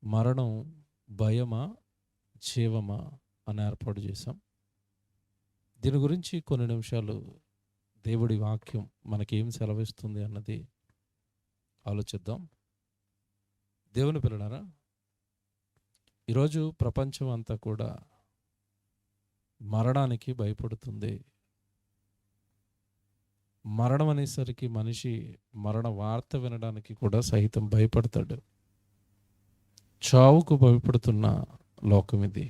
మరణం భయమా, జీవమా అని ఏర్పాటు చేశాం. దీని గురించి కొన్ని నిమిషాలు దేవుడి వాక్యం మనకేం సెలవిస్తుంది అన్నది ఆలోచిద్దాం. దేవుని పిల్లలారా, ఈరోజు ప్రపంచం అంతా కూడా మరణానికి భయపడుతుంది. మరణం అనేసరికి మనిషి మరణ వార్త వినడానికి కూడా సహితం భయపడతాడు. చావుకు భయపడుతున్న లోకం ఇది.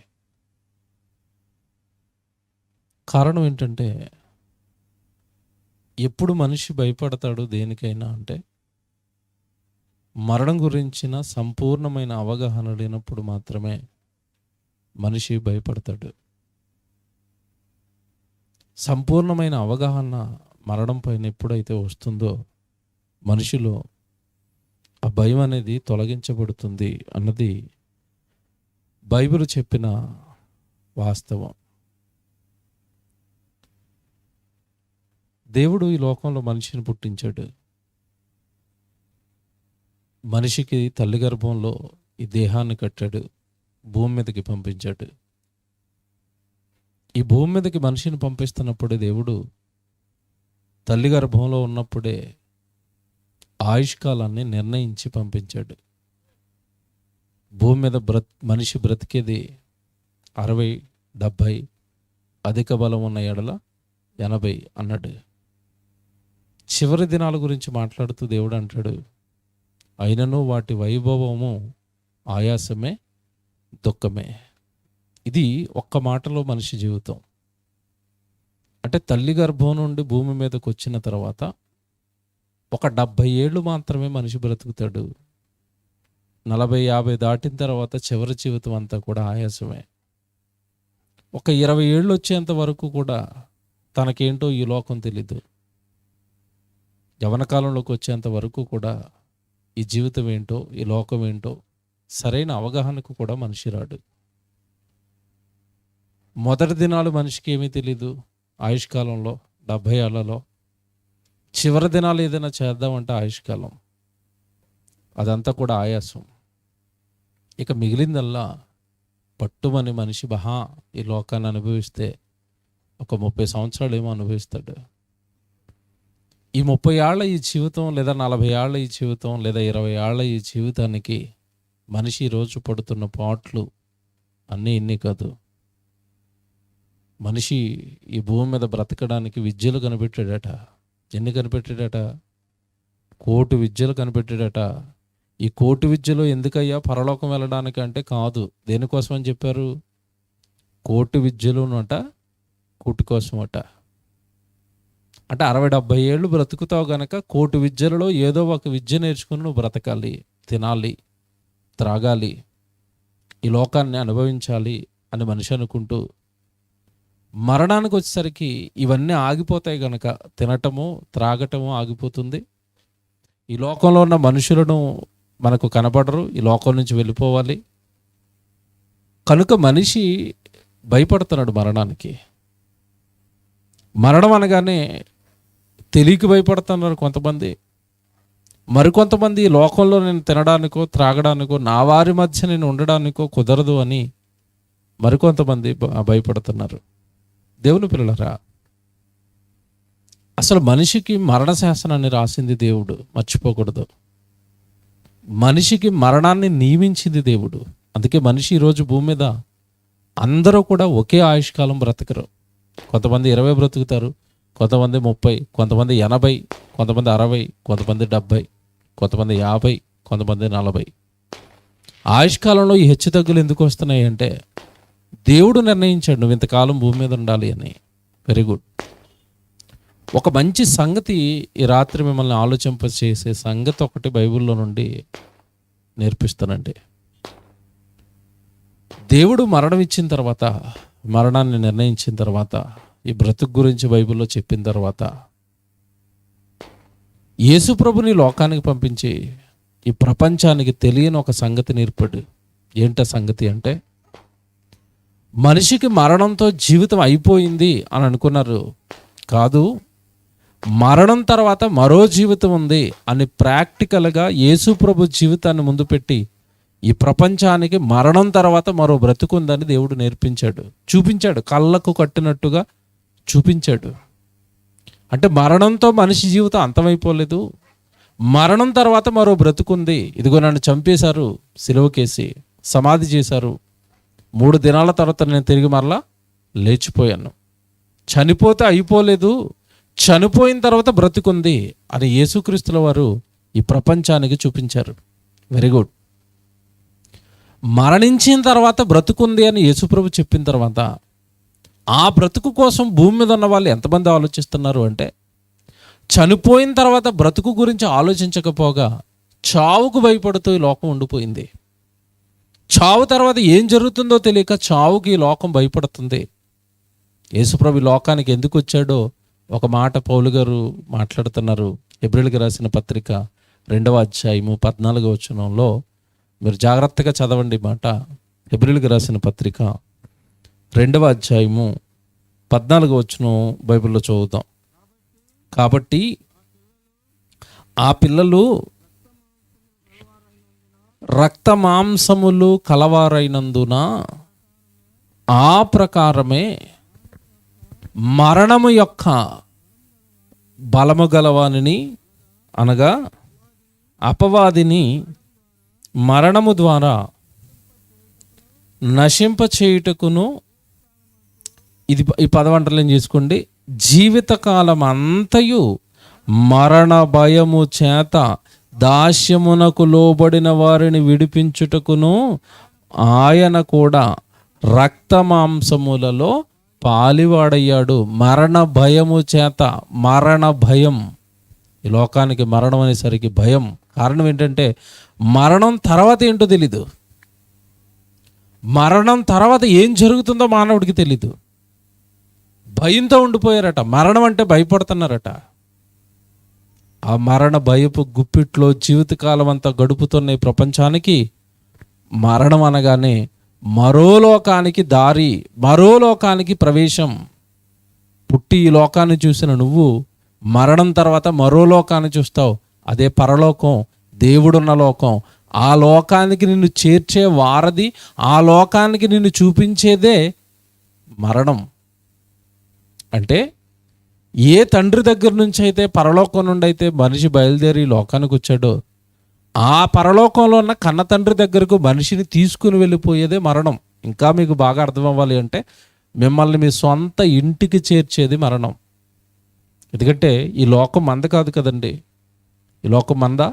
కారణం ఏంటంటే, ఎప్పుడు మనిషి భయపడతాడు దేనికైనా అంటే, మరణం గురించిన సంపూర్ణమైన అవగాహన లేనప్పుడు మాత్రమే మనిషి భయపడతాడు. సంపూర్ణమైన అవగాహన మరణం పైన ఎప్పుడైతే వస్తుందో మనిషిలో ఆ భయం అనేది తొలగించబడుతుంది అన్నది బైబిల్ చెప్పిన వాస్తవం. దేవుడు ఈ లోకంలో మనిషిని పుట్టించాడు. మనిషికి తల్లి గర్భంలో ఈ దేహాన్ని కట్టాడు, భూమి మీదకి పంపించాడు. ఈ భూమి మీదకి మనిషిని పంపిస్తున్నప్పుడే దేవుడు తల్లి గర్భంలో ఉన్నప్పుడే ఆయుష్కాలాన్ని నిర్ణయించి పంపించాడు. భూమి మీద మనిషి బ్రతికేది 60, 70, అధిక బలం ఉన్న ఎడల 80 అన్నాడు. చివరి దినాల గురించి మాట్లాడుతూ దేవుడు అంటాడు, అయినను వాటి వైభవము ఆయాసమే, దుఃఖమే. ఇది ఒక్క మాటలో మనిషి జీవితం. అంటే తల్లి గర్భం నుండి భూమి మీదకి వచ్చిన తర్వాత ఒక 70 ఏళ్ళు మాత్రమే మనిషి బ్రతుకుతాడు. 40, 50 దాటిన తర్వాత చివరి జీవితం అంతా కూడా ఆయాసమే. ఒక 20 ఏళ్ళు వచ్చేంత వరకు కూడా తనకేంటో ఈ లోకం తెలీదు. యవన కాలంలోకి వచ్చేంత వరకు కూడా ఈ జీవితం ఏంటో, ఈ లోకం ఏంటో సరైన అవగాహనకు కూడా మనిషి రాడు. మొదటి దినాలు మనిషికి ఏమీ తెలీదు. ఆయుష్కాలంలో 70 ఏళ్లలో చివరి దినాలు ఏదైనా చేద్దామంటే ఆయుష్కాలం, అదంతా కూడా ఆయాసం. ఇక మిగిలిందల్లా పట్టుమని మనిషి ఈ లోకాన్ని అనుభవిస్తే ఒక 30 సంవత్సరాలు ఏమో అనుభవిస్తాడు. ఈ 30 ఏళ్ల ఈ జీవితం, లేదా 40 ఏళ్ల ఈ జీవితం, లేదా 20 ఏళ్ల ఈ జీవితానికి మనిషి ఈరోజు పడుతున్న పాట్లు అన్నీ ఇన్ని కాదు. మనిషి ఈ భూమి మీద బ్రతకడానికి విద్యలు కనిపెట్టాడట. ఎన్ని కనిపెట్టాడట? 1,000,000 విద్యలు కనిపెట్టాడట. ఈ 1,000,000 విద్యలో ఎందుకయ్యా పరలోకం వెళ్ళడానికి అంటే కాదు. దేనికోసం అని చెప్పారు? 1,000,000 విద్యలునట కూటి కోసం అట. అంటే 60-70 ఏళ్ళు బ్రతుకుతావు గనక 1,000,000 విద్యలలో ఏదో ఒక విద్య నేర్చుకుని నువ్వు బ్రతకాలి, తినాలి, త్రాగాలి, ఈ లోకాన్ని అనుభవించాలి అని మనిషి అనుకుంటూ, మరణానికి వచ్చేసరికి ఇవన్నీ ఆగిపోతాయి గనక తినటము, త్రాగటము ఆగిపోతుంది. ఈ లోకంలో ఉన్న మనుషులను మనకు కనపడరు, ఈ లోకం నుంచి వెళ్ళిపోవాలి కనుక మనిషి భయపడుతున్నాడు మరణానికి. మరణం అనగానే తెలియక భయపడుతున్నారు కొంతమంది. మరికొంతమంది ఈ లోకంలో నేను తినడానికో, త్రాగడానికో, నా వారి మధ్య నేను ఉండడానికో కుదరదు అని మరికొంతమంది భయపడుతున్నారు. దేవుని పిల్లలారా, అసలు మనిషికి మరణ శాసనాన్ని రాసింది దేవుడు, మర్చిపోకూడదు. మనిషికి మరణాన్ని నియమించింది దేవుడు. అందుకే మనిషి ఈరోజు భూమి మీద అందరూ కూడా ఒకే ఆయుష్కాలం బ్రతకరు. కొంతమంది 20 బ్రతుకుతారు, కొంతమంది 30, కొంతమంది 80, కొంతమంది 60, కొంతమంది 70, కొంతమంది 50, కొంతమంది 40. ఆయుష్కాలంలో ఈ హెచ్చుతగ్గులు ఎందుకు వస్తున్నాయి అంటే, దేవుడు నిర్ణయించాడు నువ్వు ఇంతకాలం భూమి మీద ఉండాలి అని. Very good. ఒక మంచి సంగతి ఈ రాత్రి మిమ్మల్ని ఆలోచింపచేసే సంగతి ఒకటి బైబిల్లో నుండి నేర్పిస్తానండి. దేవుడు మరణం ఇచ్చిన తర్వాత, మరణాన్ని నిర్ణయించిన తర్వాత, ఈ బ్రతుకు గురించి బైబిల్లో చెప్పిన తర్వాత, యేసు ప్రభుని లోకానికి పంపించి ఈ ప్రపంచానికి తెలియని ఒక సంగతి నేర్పాడు. ఏంట సంగతి అంటే, మనిషికి మరణంతో జీవితం అయిపోయింది అని అనుకున్నారు. కాదు, మరణం తర్వాత మరో జీవితం ఉంది అని ప్రాక్టికల్గా యేసు ప్రభు జీవితాన్ని ముందు పెట్టి ఈ ప్రపంచానికి మరణం తర్వాత మరో బ్రతుకుందని దేవుడు నేర్పించాడు, చూపించాడు, కళ్ళకు కట్టినట్టుగా చూపించాడు. అంటే మరణంతో మనిషి జీవితం అంతమైపోలేదు, మరణం తర్వాత మరో బ్రతుకుంది. ఇదిగో నన్ను చంపేశారు, సిలువకేసి సమాధి చేశారు, 3 దినాల తర్వాత నేను తిరిగి మరలా లేచిపోయాను. చనిపోతే అయిపోలేదు, చనిపోయిన తర్వాత బ్రతుకుంది అని యేసుక్రీస్తుల వారు ఈ ప్రపంచానికి చూపించారు. Very good. మరణించిన తర్వాత బ్రతుకుంది అని యేసుప్రభు చెప్పిన తర్వాత ఆ బ్రతుకు కోసం భూమి మీద ఉన్న వాళ్ళు ఎంతమంది ఆలోచిస్తున్నారు అంటే, చనిపోయిన తర్వాత బ్రతుకు గురించి ఆలోచించకపోగా చావుకు భయపడుతూ ఈ లోకం ఉండిపోయింది. చావు తర్వాత ఏం జరుగుతుందో తెలియక చావుకి ఈ లోకం భయపడుతుంది. యేసుప్రభు ఈ లోకానికి ఎందుకు వచ్చాడో ఒక మాట పౌలు గారు మాట్లాడుతున్నారు. హెబ్రీయులకు రాసిన పత్రిక 2వ అధ్యాయము 14వ వచనంలో మీరు జాగ్రత్తగా చదవండి మాట. హెబ్రీయులకు రాసిన పత్రిక 2వ అధ్యాయము 14వ వచనం బైబిల్లో చదువుతాం. కాబట్టి ఆ పిల్లలు రక్త మాంసములు కలవారైనందున ఆ ప్రకారమే మరణము యొక్క బలము గలవానిని, అనగా అపవాదిని మరణము ద్వారా నశింపచేయుటకును, ఈ పదవంటలను చేసుకోండి, జీవితకాలం అంతయు మరణ భయము చేత దాస్యమునకు లోబడిన వారిని విడిపించుటకును ఆయన కూడా రక్త మాంసములలో పాలివాడయ్యాడు. మరణ భయము చేత, మరణ భయం, ఈ లోకానికి మరణం అనేసరికి భయం. కారణం ఏంటంటే మరణం తర్వాత ఏంటో తెలీదు, మరణం తర్వాత ఏం జరుగుతుందో మానవుడికి తెలీదు. భయంతో ఉండిపోయారట, మరణం అంటే భయపడుతున్నారట. ఆ మరణ భయపు గుప్పిట్లో జీవితకాలం అంతా గడుపుతున్న ఈ ప్రపంచానికి మరణం అనగానే మరో లోకానికి దారి, మరో లోకానికి ప్రవేశం. పుట్టి ఈ లోకాన్ని చూసిన నువ్వు మరణం తర్వాత మరో లోకాన్ని చూస్తావు, అదే పరలోకం, దేవుడున్న లోకం. ఆ లోకానికి నిన్ను చేర్చే వారధి, ఆ లోకానికి నిన్ను చూపించేదే మరణం. అంటే ఏ తండ్రి దగ్గర నుంచి అయితే, పరలోకం నుండి అయితే మనిషి బయలుదేరి లోకానికి వచ్చాడో, ఆ పరలోకంలో ఉన్న కన్న తండ్రి దగ్గరకు మనిషిని తీసుకుని వెళ్ళిపోయేదే మరణం. ఇంకా మీకు బాగా అర్థం అవ్వాలి అంటే, మిమ్మల్ని మీ సొంత ఇంటికి చేర్చేది మరణం. ఎందుకంటే ఈ లోకం మంద కాదు కదండి. ఈ లోకం మందా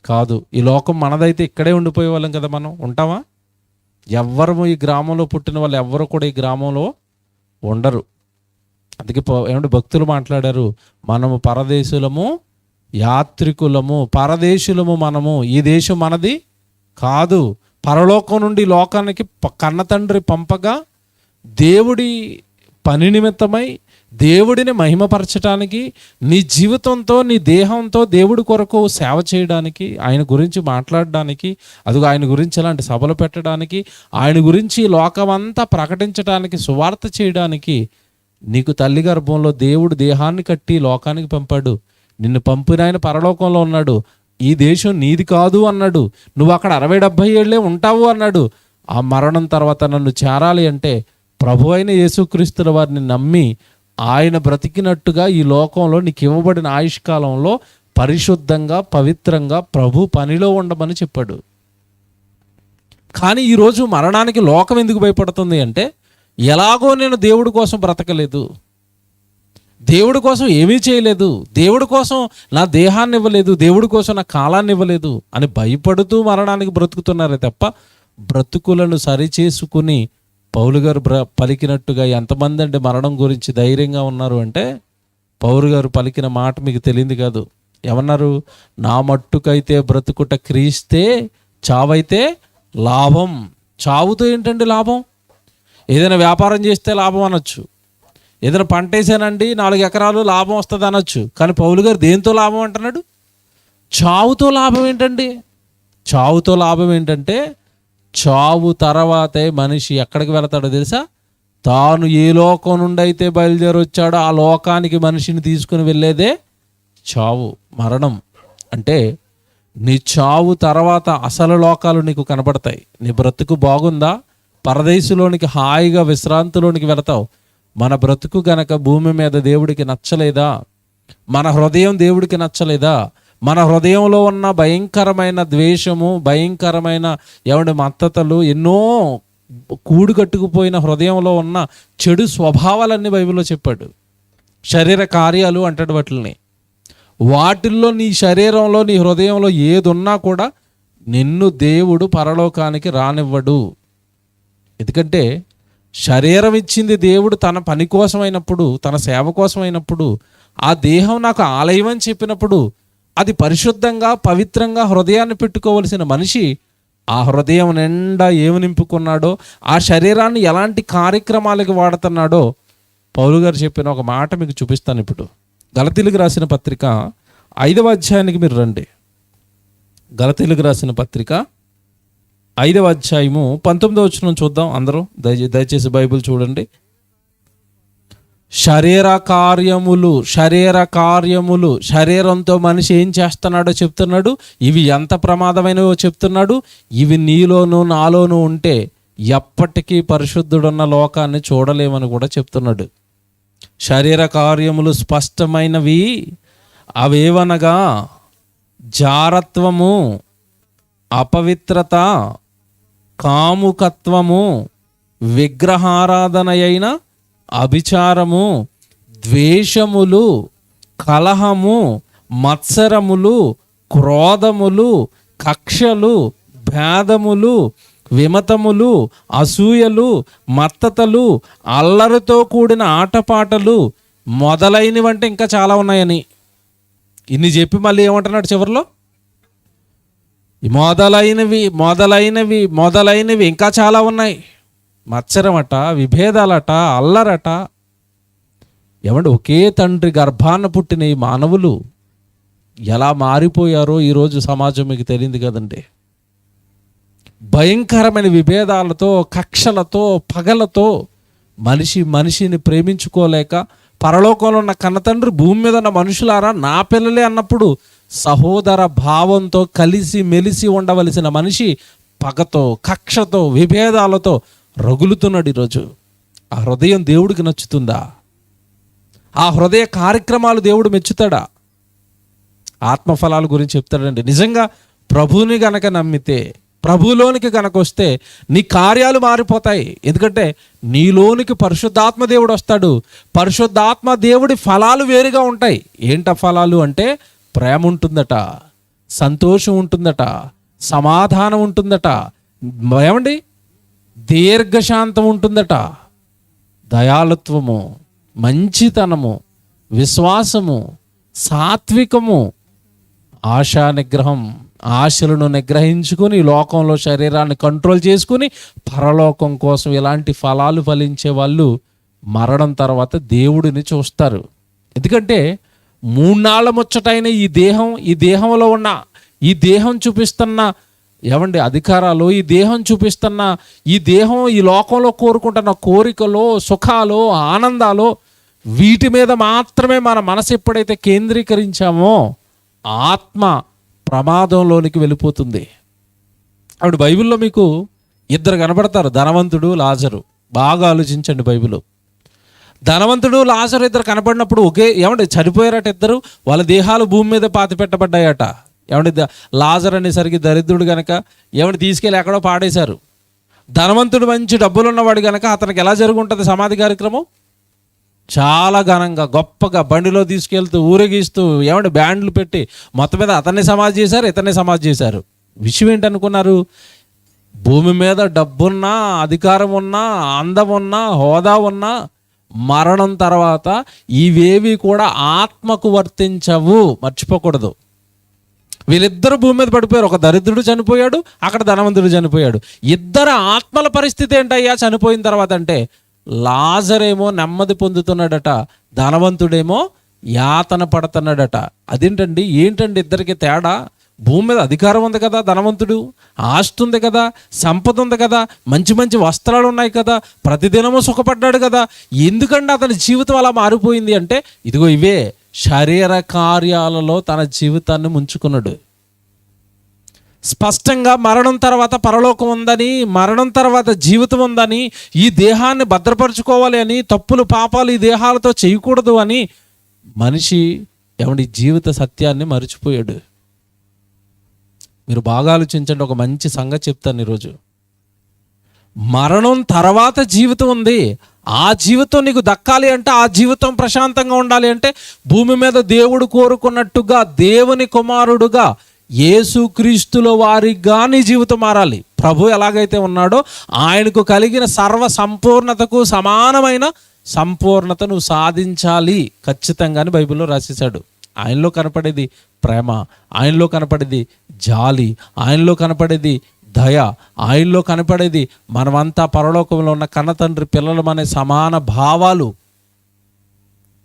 కాదు. ఈ లోకం మనదైతే ఇక్కడే ఉండిపోయే వాళ్ళం కదా. మనం ఉంటామా? ఎవ్వరము ఈ గ్రామంలో పుట్టిన వాళ్ళు ఎవ్వరు కూడా ఈ గ్రామంలో ఉండరు. అందుకే ఏమంటే భక్తులు మాట్లాడారు, మనము పరదేశులము, యాత్రికులము, పరదేశులము మనము, ఈ దేశం మనది కాదు. పరలోకం నుండి లోకానికి కన్న తండ్రి పంపగా దేవుడి పని నిమిత్తమై, దేవుడిని మహిమపరచడానికి, నీ జీవితంతో, నీ దేహంతో దేవుడి కొరకు సేవ చేయడానికి, ఆయన గురించి మాట్లాడడానికి, అదిగో ఆయన గురించి అలాంటి సభలు పెట్టడానికి, ఆయన గురించి లోకమంతా ప్రకటించడానికి, సువార్త చేయడానికి నీకు తల్లి గర్భంలో దేవుడు దేహాన్ని కట్టి లోకానికి పంపాడు. నిన్ను పంపిన ఆయన పరలోకంలో ఉన్నాడు. ఈ దేశం నీది కాదు అన్నాడు. నువ్వు అక్కడ 60-70 ఏళ్ళే ఉంటావు అన్నాడు. ఆ మరణం తర్వాత నన్ను చేరాలి అంటే ప్రభు అయిన యేసుక్రీస్తుల వారిని నమ్మి ఆయన బ్రతికినట్టుగా ఈ లోకంలో నీకు ఇవ్వబడిన ఆయుష్కాలంలో పరిశుద్ధంగా, పవిత్రంగా ప్రభు పనిలో ఉండమని చెప్పాడు. కానీ ఈరోజు మరణానికి లోకం ఎందుకు భయపడుతుంది అంటే, ఎలాగో నేను దేవుడి కోసం బ్రతకలేదు, దేవుడి కోసం ఏమీ చేయలేదు, దేవుడి కోసం నా దేహాన్ని ఇవ్వలేదు, దేవుడి కోసం నా కాలాన్ని ఇవ్వలేదు అని భయపడుతూ మరణానికి బ్రతుకుతున్నారే తప్ప, బ్రతుకులను సరిచేసుకుని పౌలు గారు పలికినట్టుగా ఎంతమంది అంటే మరణం గురించి ధైర్యంగా ఉన్నారు అంటే, పౌలు గారు పలికిన మాట మీకు తెలియదు కాదు. ఏమన్నారు? నా మట్టుకైతే బ్రతుకుట క్రీస్తే, చావైతే లాభం. చావుతో ఏంటండి లాభం? ఏదైనా వ్యాపారం చేస్తే లాభం అనొచ్చు, ఏదైనా పంట వేసానండి 4 ఎకరాలు లాభం వస్తుంది అనొచ్చు. కానీ పౌలు గారు దేంతో లాభం అంటున్నాడు? చావుతో లాభం ఏంటండి? చావుతో లాభం ఏంటంటే, చావు తర్వాతే మనిషి ఎక్కడికి వెళతాడో తెలుసా? తాను ఏ లోకం నుండి అయితే బయలుదేరి వచ్చాడో ఆ లోకానికి మనిషిని తీసుకుని వెళ్ళేదే చావు, మరణం. అంటే నీ చావు తర్వాత అసలు లోకాలు నీకు కనబడతాయి. నీ బ్రతుకు బాగుందా? పరదేశంలోనికి హాయిగా విశ్రాంతిలోనికి వెళతావు. మన బ్రతుకు గనక భూమి మీద దేవుడికి నచ్చలేదా? మన హృదయం దేవుడికి నచ్చలేదా? మన హృదయంలో ఉన్న భయంకరమైన ద్వేషము, భయంకరమైన మత్తతలు, ఎన్నో కూడు కట్టుకుపోయిన హృదయంలో ఉన్న చెడు స్వభావాలన్నీ బైబిల్లో చెప్పాడు. శరీర కార్యాలు అంటాడు వాటిని. వాటిల్లో నీ శరీరంలో, నీ హృదయంలో ఏదున్నా కూడా నిన్ను దేవుడు పరలోకానికి రానివ్వడు. ఎందుకంటే శరీరం ఇచ్చింది దేవుడు తన పని కోసమైనప్పుడు, తన సేవ కోసమైనప్పుడు, ఆ దేహం నాకు ఆలయం అని చెప్పినప్పుడు అది పరిశుద్ధంగా, పవిత్రంగా హృదయాన్ని పెట్టుకోవలసిన మనిషి ఆ హృదయం నిండా ఏమి నింపుకున్నాడో, ఆ శరీరాన్ని ఎలాంటి కార్యక్రమాలకు వాడుతున్నాడో పౌలు గారు చెప్పిన ఒక మాట మీకు చూపిస్తాను ఇప్పుడు. గలతీయులకు రాసిన పత్రిక 5వ అధ్యాయానికి మీరు రండి. గలతీయులకు రాసిన పత్రిక 5వ అధ్యాయము 19వ వచనం చూద్దాం అందరూ. దయచేసి బైబిల్ చూడండి. శరీర కార్యములు శరీరంతో మనిషి ఏం చేస్తున్నాడో చెప్తున్నాడు. ఇవి ఎంత ప్రమాదమైనవో చెప్తున్నాడు. ఇవి నీలోనూ నాలోనూ ఉంటే ఎప్పటికీ పరిశుద్ధుడున్న లోకాన్ని చూడలేమని కూడా చెప్తున్నాడు. శరీర కార్యములు స్పష్టమైనవి. అవేవనగా జారత్వము, అపవిత్రత, కాముకత్వము, విగ్రహారాధన అయిన అభిచారము, ద్వేషములు, కలహము, మత్సరములు, క్రోధములు, కక్షలు, భేదములు, విమతములు, అసూయలు, మత్తతలు, అల్లరితో కూడిన ఆటపాటలు మొదలైనవంటే ఇంకా చాలా ఉన్నాయని ఇన్ని చెప్పి మళ్ళీ ఏమంటున్నాడు చివరిలో? మొదలైనవి ఇంకా చాలా ఉన్నాయి. మత్సరమట, విభేదాలట, అల్లరట. ఒకే తండ్రి గర్భాన పుట్టిన ఈ మానవులు ఎలా మారిపోయారో ఈరోజు సమాజం మీకు తెలియదు కదండి. భయంకరమైన విభేదాలతో, కక్షలతో, పగలతో మనిషిని ప్రేమించుకోలేక, పరలోకంలో ఉన్న కన్నతండ్రి భూమి మీద ఉన్న మనుషులారా నా పిల్లలే అన్నప్పుడు సహోదర భావంతో కలిసి మెలిసి ఉండవలసిన మనిషి పగతో, కక్షతో, విభేదాలతో రగులుతున్నాడు ఈరోజు. ఆ హృదయం దేవుడికి నచ్చుతుందా? ఆ హృదయ కార్యక్రమాలు దేవుడు మెచ్చుతాడా? ఆత్మఫలాల గురించి చెప్తాడండి. నిజంగా ప్రభువుని గనక నమ్మితే, ప్రభువులోనికి కనుక వస్తే నీ కార్యాలు మారిపోతాయి. ఎందుకంటే నీలోనికి పరిశుద్ధాత్మ దేవుడు వస్తాడు. పరిశుద్ధాత్మ దేవుడి ఫలాలు వేరుగా ఉంటాయి. ఏంట ఫలాలు అంటే ప్రేమ ఉంటుందట, సంతోషం ఉంటుందట, సమాధానం ఉంటుందట, దీర్ఘశాంతం ఉంటుందట, దయాళుత్వము, మంచితనము, విశ్వాసము, సాత్వికము, ఆశా నిగ్రహం, ఆశలను నిగ్రహించుకొని లోకంలో శరీరాన్ని కంట్రోల్ చేసుకుని పరలోకం కోసం ఇలాంటి ఫలాలు ఫలించే వాళ్ళు మరణం తర్వాత దేవుడిని చూస్తారు. ఎందుకంటే 3 నాళ్ళ ముచ్చటైన ఈ దేహంలో ఉన్న ఈ దేహం చూపిస్తున్న అధికారాలు, ఈ దేహం చూపిస్తున్న ఈ దేహం ఈ లోకంలో కోరుకుంటున్న కోరికలు, సుఖాలు, ఆనందాలు, వీటి మీద మాత్రమే మన మనసు ఎప్పుడైతే కేంద్రీకరించామో ఆత్మ ప్రమాదంలోనికి వెళ్ళిపోతుంది. అప్పుడు బైబిల్లో మీకు 2 కనబడతారు, ధనవంతుడు, లాజరు. బాగా ఆలోచించండి. బైబిల్ ధనవంతుడు, లాజరు 2 కనబడినప్పుడు చనిపోయారట ఇద్దరు. వాళ్ళ దేహాలు భూమి మీద పాతి పెట్టబడ్డాయట. లాజర్ అనేసరికి దరిద్రుడు గనక తీసుకెళ్ళి ఎక్కడో పాడేశారు. ధనవంతుడు మంచి డబ్బులున్నవాడు గనక అతనికి ఎలా జరుగుంటుంది సమాధి కార్యక్రమం? చాలా ఘనంగా, గొప్పగా బండిలో తీసుకెళ్తూ, ఊరేగిస్తూ, బ్యాండ్లు పెట్టి మొత్తం మీద అతన్ని సమాధి చేశారు, ఇతన్ని సమాధి చేశారు. విషయం ఏంటనుకున్నారు? భూమి మీద డబ్బున్నా, అధికారం ఉన్నా, అందం ఉన్నా, హోదా ఉన్నా మరణం తర్వాత ఇవేవి కూడా ఆత్మకు వర్తించవు. మర్చిపోకూడదు. వీళ్ళిద్దరు భూమి మీద పడిపోయారు. ఒక దరిద్రుడు చనిపోయాడు, అక్కడ ధనవంతుడు చనిపోయాడు. ఇద్దరు ఆత్మల పరిస్థితి ఏంటయ్యా చనిపోయిన తర్వాత అంటే, లాజరేమో నెమ్మది పొందుతున్నాడట, ధనవంతుడేమో యాతన పడుతున్నాడట. అదేంటండి? ఏంటండి ఇద్దరికి తేడా? భూమి మీద అధికారం ఉంది కదా, ధనవంతుడు, ఆస్తి ఉంది కదా, సంపద ఉంది కదా, మంచి మంచి వస్త్రాలు ఉన్నాయి కదా, ప్రతిదినము సుఖపడ్డాడు కదా, ఎందుకంటే అతని జీవితం అలా మారిపోయింది అంటే ఇదిగో ఇవే శరీర కార్యాలలో తన జీవితాన్ని ముంచుకున్నాడు. స్పష్టంగా మరణం తర్వాత పరలోకం ఉందని, మరణం తర్వాత జీవితం ఉందని, ఈ దేహాన్ని భద్రపరచుకోవాలి అని, తప్పులు పాపాలు ఈ దేహాలతో చేయకూడదు అని మనిషి జీవిత సత్యాన్ని మర్చిపోయాడు. మీరు బాగా ఆలోచించండి. ఒక మంచి సంగతి చెప్తాను ఈరోజు. మరణం తర్వాత జీవితం ఉంది. ఆ జీవితం నీకు దక్కాలి అంటే, ఆ జీవితం ప్రశాంతంగా ఉండాలి అంటే, భూమి మీద దేవుడు కోరుకున్నట్టుగా దేవుని కుమారుడుగా యేసుక్రీస్తుల వారిగా నీ జీవితం మారాలి. ప్రభు ఎలాగైతే ఉన్నాడో ఆయనకు కలిగిన సర్వ సంపూర్ణతకు సమానమైన సంపూర్ణత నువ్వు సాధించాలి ఖచ్చితంగా అని బైబిల్లో రాసేశాడు. ఆయనలో కనపడేది ప్రేమ, ఆయనలో కనపడేది జాలి, ఆయనలో కనపడేది దయ, ఆయనలో కనపడేది మనమంతా పరలోకంలో ఉన్న కన్నతండ్రి పిల్లలం అనే సమాన భావాలు.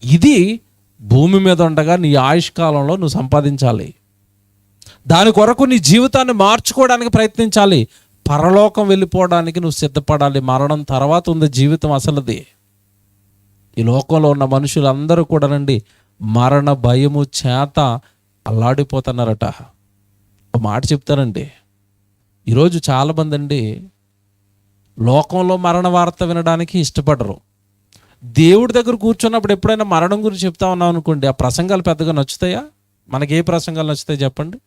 ఇది భూమి మీద ఉండగా నీ ఆయుష్కాలంలో నువ్వు సంపాదించాలి. దాని కొరకు నీ జీవితాన్ని మార్చుకోవడానికి ప్రయత్నించాలి. పరలోకం వెళ్ళిపోవడానికి నువ్వు సిద్ధపడాలి. మరణం తర్వాత ఉంది జీవితం అసలుది. ఈ లోకంలో ఉన్న మనుషులందరూ కూడానండి మరణ భయము చేత అల్లాడిపోతున్నారట. ఒక మాట చెప్తానండి, ఈరోజు చాలామంది అండి లోకంలో మరణ వార్త వినడానికి ఇష్టపడరు. దేవుడి దగ్గర కూర్చున్నప్పుడు ఎప్పుడైనా మరణం గురించి చెప్తా ఉన్నాం అనుకోండి, ఆ ప్రసంగాలు పెద్దగా నచ్చుతాయా? మనకి ఏ ప్రసంగాలు నచ్చుతాయి చెప్పండి?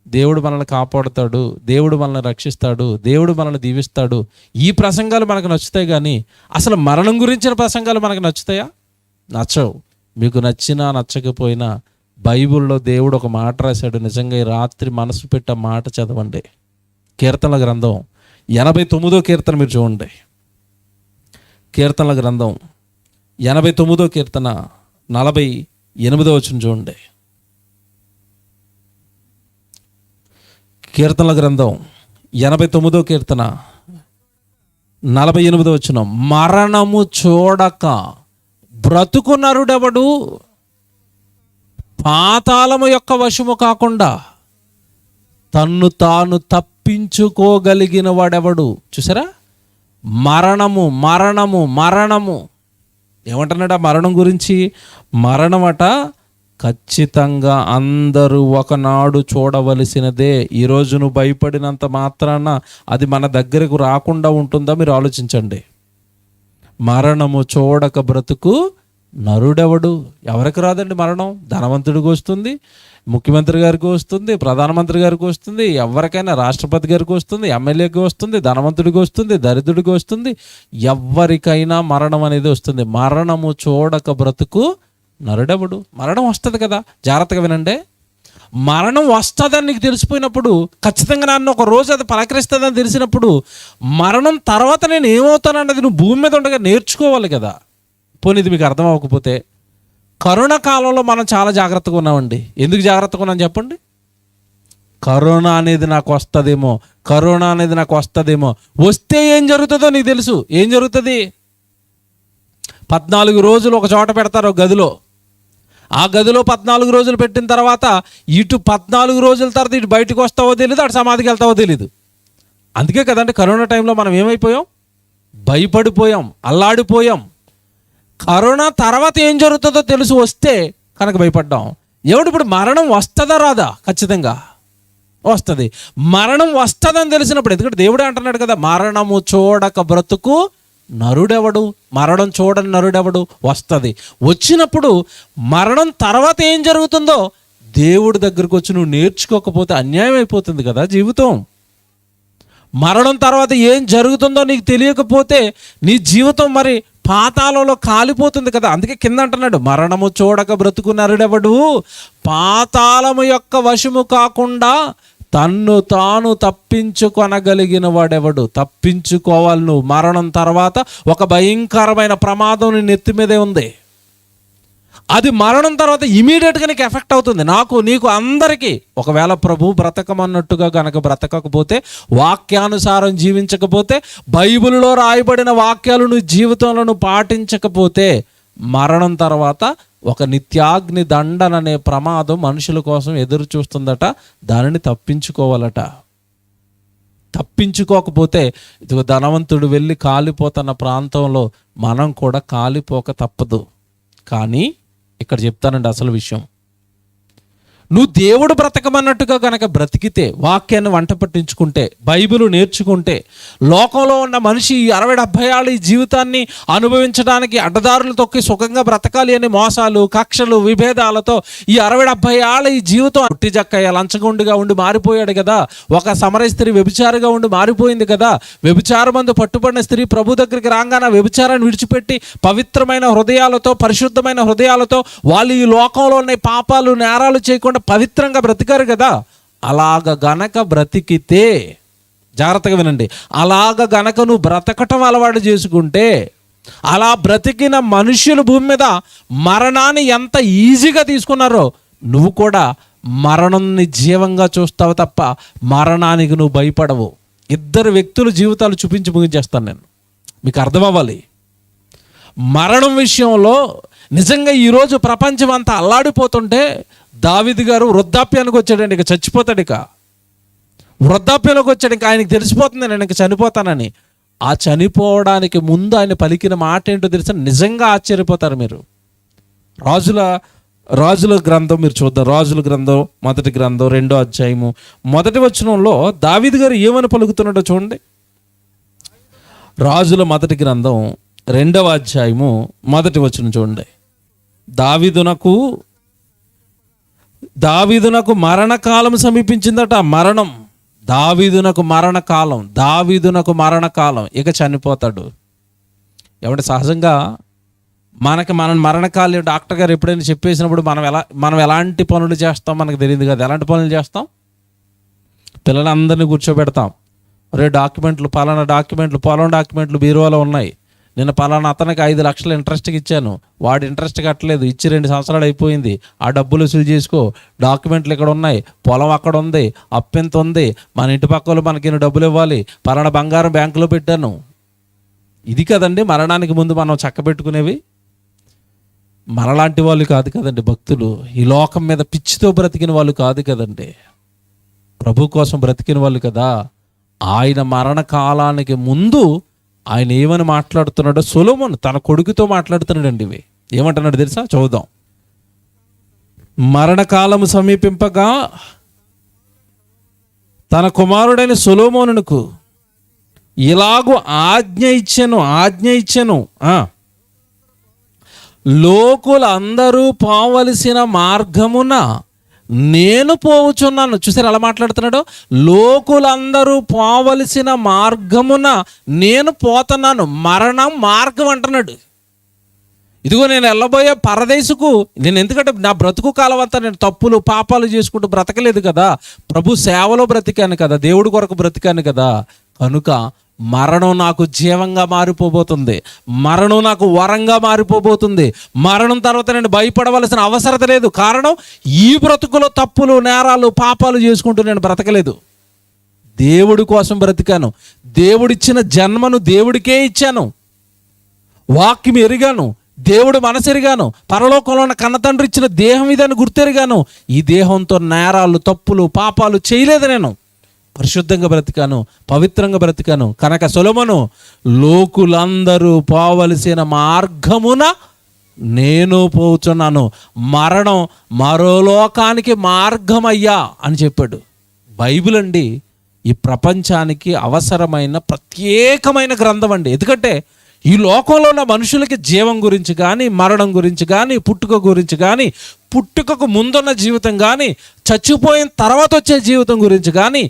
దేవుడు మనల్ని కాపాడుతాడు, దేవుడు మనల్ని రక్షిస్తాడు, దేవుడు మనల్ని దీవిస్తాడు, ఈ ప్రసంగాలు మనకు నచ్చుతాయి. కానీ అసలు మరణం గురించిన ప్రసంగాలు మనకు నచ్చుతాయా? నచ్చవు. మీకు నచ్చినా నచ్చకపోయినా బైబిల్లో దేవుడు ఒక మాట రాశాడు. నిజంగా ఈ రాత్రి మనసు పెట్టే మాట చదవండి. కీర్తనల గ్రంథం 89వ కీర్తన మీరు చూడండి. కీర్తనల గ్రంథం 89వ కీర్తన 48వ వచనం చూడండి. కీర్తనల గ్రంథం 89వ కీర్తన 48వ వచనం, మరణము చూడక బ్రతుకు నరుడెవడు, పాతాళము యొక్క వశము కాకుండా తన్ను తాను తప్పించుకోగలిగిన వాడెవడు. చూసారా? మరణము మరణము మరణము ఏమంటున్నాడు ఆ మరణం గురించి? మరణమట ఖచ్చితంగా అందరూ ఒకనాడు చూడవలసినదే. ఈరోజు నువ్వు భయపడినంత మాత్రాన అది మన దగ్గరకు రాకుండా ఉంటుందా? మీరు ఆలోచించండి. మరణము చూడక బ్రతుకు నరుడెవడు. ఎవరికి రాదండి మరణం? ధనవంతుడికి వస్తుంది, ముఖ్యమంత్రి గారికి వస్తుంది, ప్రధానమంత్రి గారికి వస్తుంది, ఎవరికైనా రాష్ట్రపతి గారికి వస్తుంది, ఎమ్మెల్యేకి వస్తుంది, ధనవంతుడికి వస్తుంది, దరిద్రుడికి వస్తుంది, ఎవరికైనా మరణం అనేది వస్తుంది. మరణము చూడక బ్రతుకు నరుడెవడు. మరణం వస్తుంది కదా, జాగ్రత్తగా వినండి. మరణం వస్తుందని నీకు తెలిసిపోయినప్పుడు, ఖచ్చితంగా నన్ను ఒక రోజు అది పలకరిస్తుందని తెలిసినప్పుడు, మరణం తర్వాత నేను ఏమవుతానన్నది నువ్వు భూమి మీద ఉండగా నేర్చుకోవాలి కదా. పోనీ ఇది మీకు అర్థం అవ్వకపోతే, కరోనా కాలంలో మనం చాలా జాగ్రత్తగా ఉన్నామండి. ఎందుకు జాగ్రత్తగా ఉన్నాం చెప్పండి? కరోనా అనేది నాకు వస్తుందేమో, కరోనా అనేది నాకు వస్తుందేమో. వస్తే ఏం జరుగుతుందో నీకు తెలుసు. ఏం జరుగుతుంది? 14 రోజులు ఒక చోట పెడతారు గదిలో. ఆ గదిలో 14 రోజులు పెట్టిన తర్వాత ఇటు 14 రోజుల తర్వాత ఇటు బయటకు వస్తావో తెలియదు, అటు సమాధికి వెళ్తావో తెలియదు. అందుకే కదండి కరోనా టైంలో మనం ఏమైపోయాం? భయపడిపోయాం, అల్లాడిపోయాం. కరోనా తర్వాత ఏం జరుగుతుందో తెలుసు, వస్తే కనుక భయపడ్డాం. ఇప్పుడు మరణం వస్తుందా రాదా? ఖచ్చితంగా వస్తుంది. మరణం వస్తుందని తెలిసినప్పుడు, ఎందుకంటే దేవుడే అంటున్నాడు కదా, మరణము చూడక బ్రతుకు నరుడెవడు. మరణం చూడని నరుడెవడు. వస్తుంది. వచ్చినప్పుడు మరణం తర్వాత ఏం జరుగుతుందో దేవుడి దగ్గరకు వచ్చి నువ్వు నేర్చుకోకపోతే అన్యాయం అయిపోతుంది కదా జీవితం. మరణం తర్వాత ఏం జరుగుతుందో నీకు తెలియకపోతే నీ జీవితం మరి పాతాళంలో కాలిపోతుంది కదా. అందుకే కింద అంటున్నాడు, మరణము చూడక బ్రతుకు నరుడెవడు, పాతాళము యొక్క వశము కాకుండా తన్ను తాను తప్పించుకొనగలిగిన వాడెవడు. తప్పించుకోవాలి నువ్వు. మరణం తర్వాత ఒక భయంకరమైన ప్రమాదం నీ నెత్తి మీదే ఉంది. అది మరణం తర్వాత ఇమీడియట్గా నీకు ఎఫెక్ట్ అవుతుంది. నాకు, నీకు, అందరికీ. ఒకవేళ ప్రభు బ్రతకమన్నట్టుగా కనుక బ్రతకకపోతే, వాక్యానుసారం జీవించకపోతే, బైబిల్లో రాయబడిన వాక్యాలు నువ్వు జీవితంలో నువ్వు పాటించకపోతే, మరణం తర్వాత ఒక నిత్యాగ్ని దండన అనే ప్రమాదం మనుషుల కోసం ఎదురు చూస్తుందట. దానిని తప్పించుకోవాలట. తప్పించుకోకపోతే ఇదిగో ధనవంతుడు వెళ్ళి కాలిపోతున్న ప్రాంతంలో మనం కూడా కాలిపోక తప్పదు. కానీ ఇక్కడ చెప్తానండి అసలు విషయం. నువ్వు దేవుడు బ్రతకమన్నట్టుగా కనుక బ్రతికితే, వాక్యాన్ని వంట పట్టించుకుంటే, బైబిల్ నేర్చుకుంటే, లోకంలో ఉన్న మనిషి 60-70 ఏళ్ళ ఈ జీవితాన్ని అనుభవించడానికి అడ్డదారులు తొక్కి సుఖంగా బ్రతకాలి అని మోసాలు, కక్షలు, విభేదాలతో ఈ 60-70 ఏళ్ళ ఈ జీవితం పుట్టి జక్కయ్య లంచగొండిగా ఉండి మారిపోయాడు కదా. ఒక సమరయ స్త్రీ వ్యభిచారిగా ఉండి మారిపోయింది కదా. వ్యభిచారమందు పట్టుబడిన స్త్రీ ప్రభు దగ్గరికి రాగానే వ్యభిచారాన్ని విడిచిపెట్టి పవిత్రమైన హృదయాలతో, పరిశుద్ధమైన హృదయాలతో వాళ్ళు ఈ లోకంలో ఉన్న పాపాలు, నేరాలు చేయకుండా పవిత్రంగా బ్రతికారు కదా. అలాగ గనక బ్రతికితే, జాగ్రత్తగా వినండి, అలాగ గనక నువ్వు బ్రతకటం అలవాటు చేసుకుంటే, అలా బ్రతికిన మనుషులు భూమి మీద మరణాన్ని ఎంత ఈజీగా తీసుకున్నారో నువ్వు కూడా మరణాన్ని జీవంగా చూస్తావు తప్ప మరణానికి నువ్వు భయపడవు. 2 వ్యక్తుల జీవితాలు చూపించి ముగించేస్తాను నేను, మీకు అర్థం అవ్వాలి. మరణం విషయంలో నిజంగా ఈరోజు ప్రపంచం అంతా అల్లాడిపోతుంటే దావీదు గారు వృద్ధాప్యానికి వచ్చాడండి. ఇక చచ్చిపోతాడు, ఇక వృద్ధాప్యానికి వచ్చాడు. ఇంకా ఆయనకి తెలిసిపోతుంది నేను ఇంక చనిపోతానని. ఆ చనిపోవడానికి ముందు ఆయన పలికిన మాట ఏంటో తెలుసా? నిజంగా ఆశ్చర్యపోతారు మీరు. రాజుల గ్రంథం మీరు చూద్దాం. రాజుల గ్రంథం 1వ గ్రంథం 2వ అధ్యాయము 1వ వచనంలో దావీదు గారు ఏమని పలుకుతున్నాడో చూడండి. రాజుల 1వ గ్రంథం 2వ అధ్యాయము 1వ వచనం చూడండి. దావీదునకు మరణకాలం సమీపించిందట. మరణం, దావీదునకు మరణకాలం, ఇక చనిపోతాడు. ఏమంటే సహజంగా మన మరణకాలం డాక్టర్ గారు ఎప్పుడైనా చెప్పేసినప్పుడు మనం ఎలాంటి పనులు చేస్తాం మనకు తెలియదు కదా. ఎలాంటి పనులు చేస్తాం? పిల్లలందరినీ కూర్చోబెడతాం. డాక్యుమెంట్లు, పలానా డాక్యుమెంట్లు బీరువాలో ఉన్నాయి. నేను పలానా అతనికి 5 లక్షలు ఇంట్రెస్ట్కి ఇచ్చాను, వాడు ఇంట్రెస్ట్ కట్టలేదు, ఇచ్చి 2 సంవత్సరాలు అయిపోయింది, ఆ డబ్బులు వసూలు చేసుకో, డాక్యుమెంట్లు ఇక్కడ ఉన్నాయి, పొలం అక్కడ ఉంది, అప్పెంత ఉంది, మన ఇంటి పక్క వాళ్ళు మనకి డబ్బులు ఇవ్వాలి, పలానా బంగారం బ్యాంకులో పెట్టాను. ఇది కదండి మరణానికి ముందు మనం చక్కబెట్టుకునేవి. మనలాంటి వాళ్ళు కాదు కదండి భక్తులు. ఈ లోకం మీద పిచ్చితో బ్రతికిన వాళ్ళు కాదు కదండి, ప్రభు కోసం బ్రతికిన వాళ్ళు కదా. ఆయన మరణ కాలానికి ముందు ఆయన ఏమని మాట్లాడుతున్నాడో సొలొమోను తన కొడుకుతో మాట్లాడుతున్నాడండి. ఇవి ఏమంటున్నాడు తెలుసా? చూద్దాం. మరణకాలము సమీపింపగా తన కుమారుడైన సొలొమోనునకు ఇలాగూ ఆజ్ఞ ఇచ్చెను, లోకులందరూ పోవలసిన మార్గమున నేను పోవుచున్నాను. చూసారు ఎలా మాట్లాడుతున్నాడు? లోకులందరూ పోవలసిన మార్గమున నేను పోతున్నాను. మరణం మార్గం అంటున్నాడు. ఇదిగో నేను వెళ్ళబోయే పరదేశకు, నేను ఎందుకంటే నా బ్రతుకు కాలం అంతా నేను తప్పులు పాపాలు చేసుకుంటూ బ్రతకలేదు కదా, ప్రభు సేవలో బ్రతికాను కదా, దేవుడి కొరకు బ్రతికాను కదా. కనుక మరణం నాకు జీవంగా మారిపోబోతుంది, మరణం నాకు వరంగా మారిపోబోతుంది. మరణం తర్వాత నేను భయపడవలసిన అవసరం లేదు. కారణం, ఈ బ్రతుకులో తప్పులు, నేరాలు, పాపాలు చేసుకుంటూ నేను బ్రతకలేదు. దేవుడి కోసం బ్రతికాను. దేవుడిచ్చిన జన్మను దేవుడికే ఇచ్చాను. వాక్యం ఎరిగాను, దేవుడు మనసు ఎరిగాను, పరలోకంలో ఉన్న కన్నతండ్రి ఇచ్చిన దేహం ఇదని గుర్తెరిగాను. ఈ దేహంతో నేరాలు, తప్పులు, పాపాలు చేయలేదు. నేను పరిశుద్ధంగా బ్రతికాను, పవిత్రంగా బ్రతికాను. కనుక సొలొమోను, లోకులందరూ పోవలసిన మార్గమున నేను పోచున్నాను. మరణం మరో లోకానికి మార్గమయ్యా అని చెప్పాడు. బైబిల్ అండి ఈ ప్రపంచానికి అవసరమైన ప్రత్యేకమైన గ్రంథం అండి. ఎందుకంటే ఈ లోకంలో ఉన్న మనుషులకి జీవం గురించి కానీ, మరణం గురించి కానీ, పుట్టుక గురించి కానీ, పుట్టుకకు ముందున్న జీవితం కానీ, చచ్చిపోయిన తర్వాత వచ్చే జీవితం గురించి కానీ,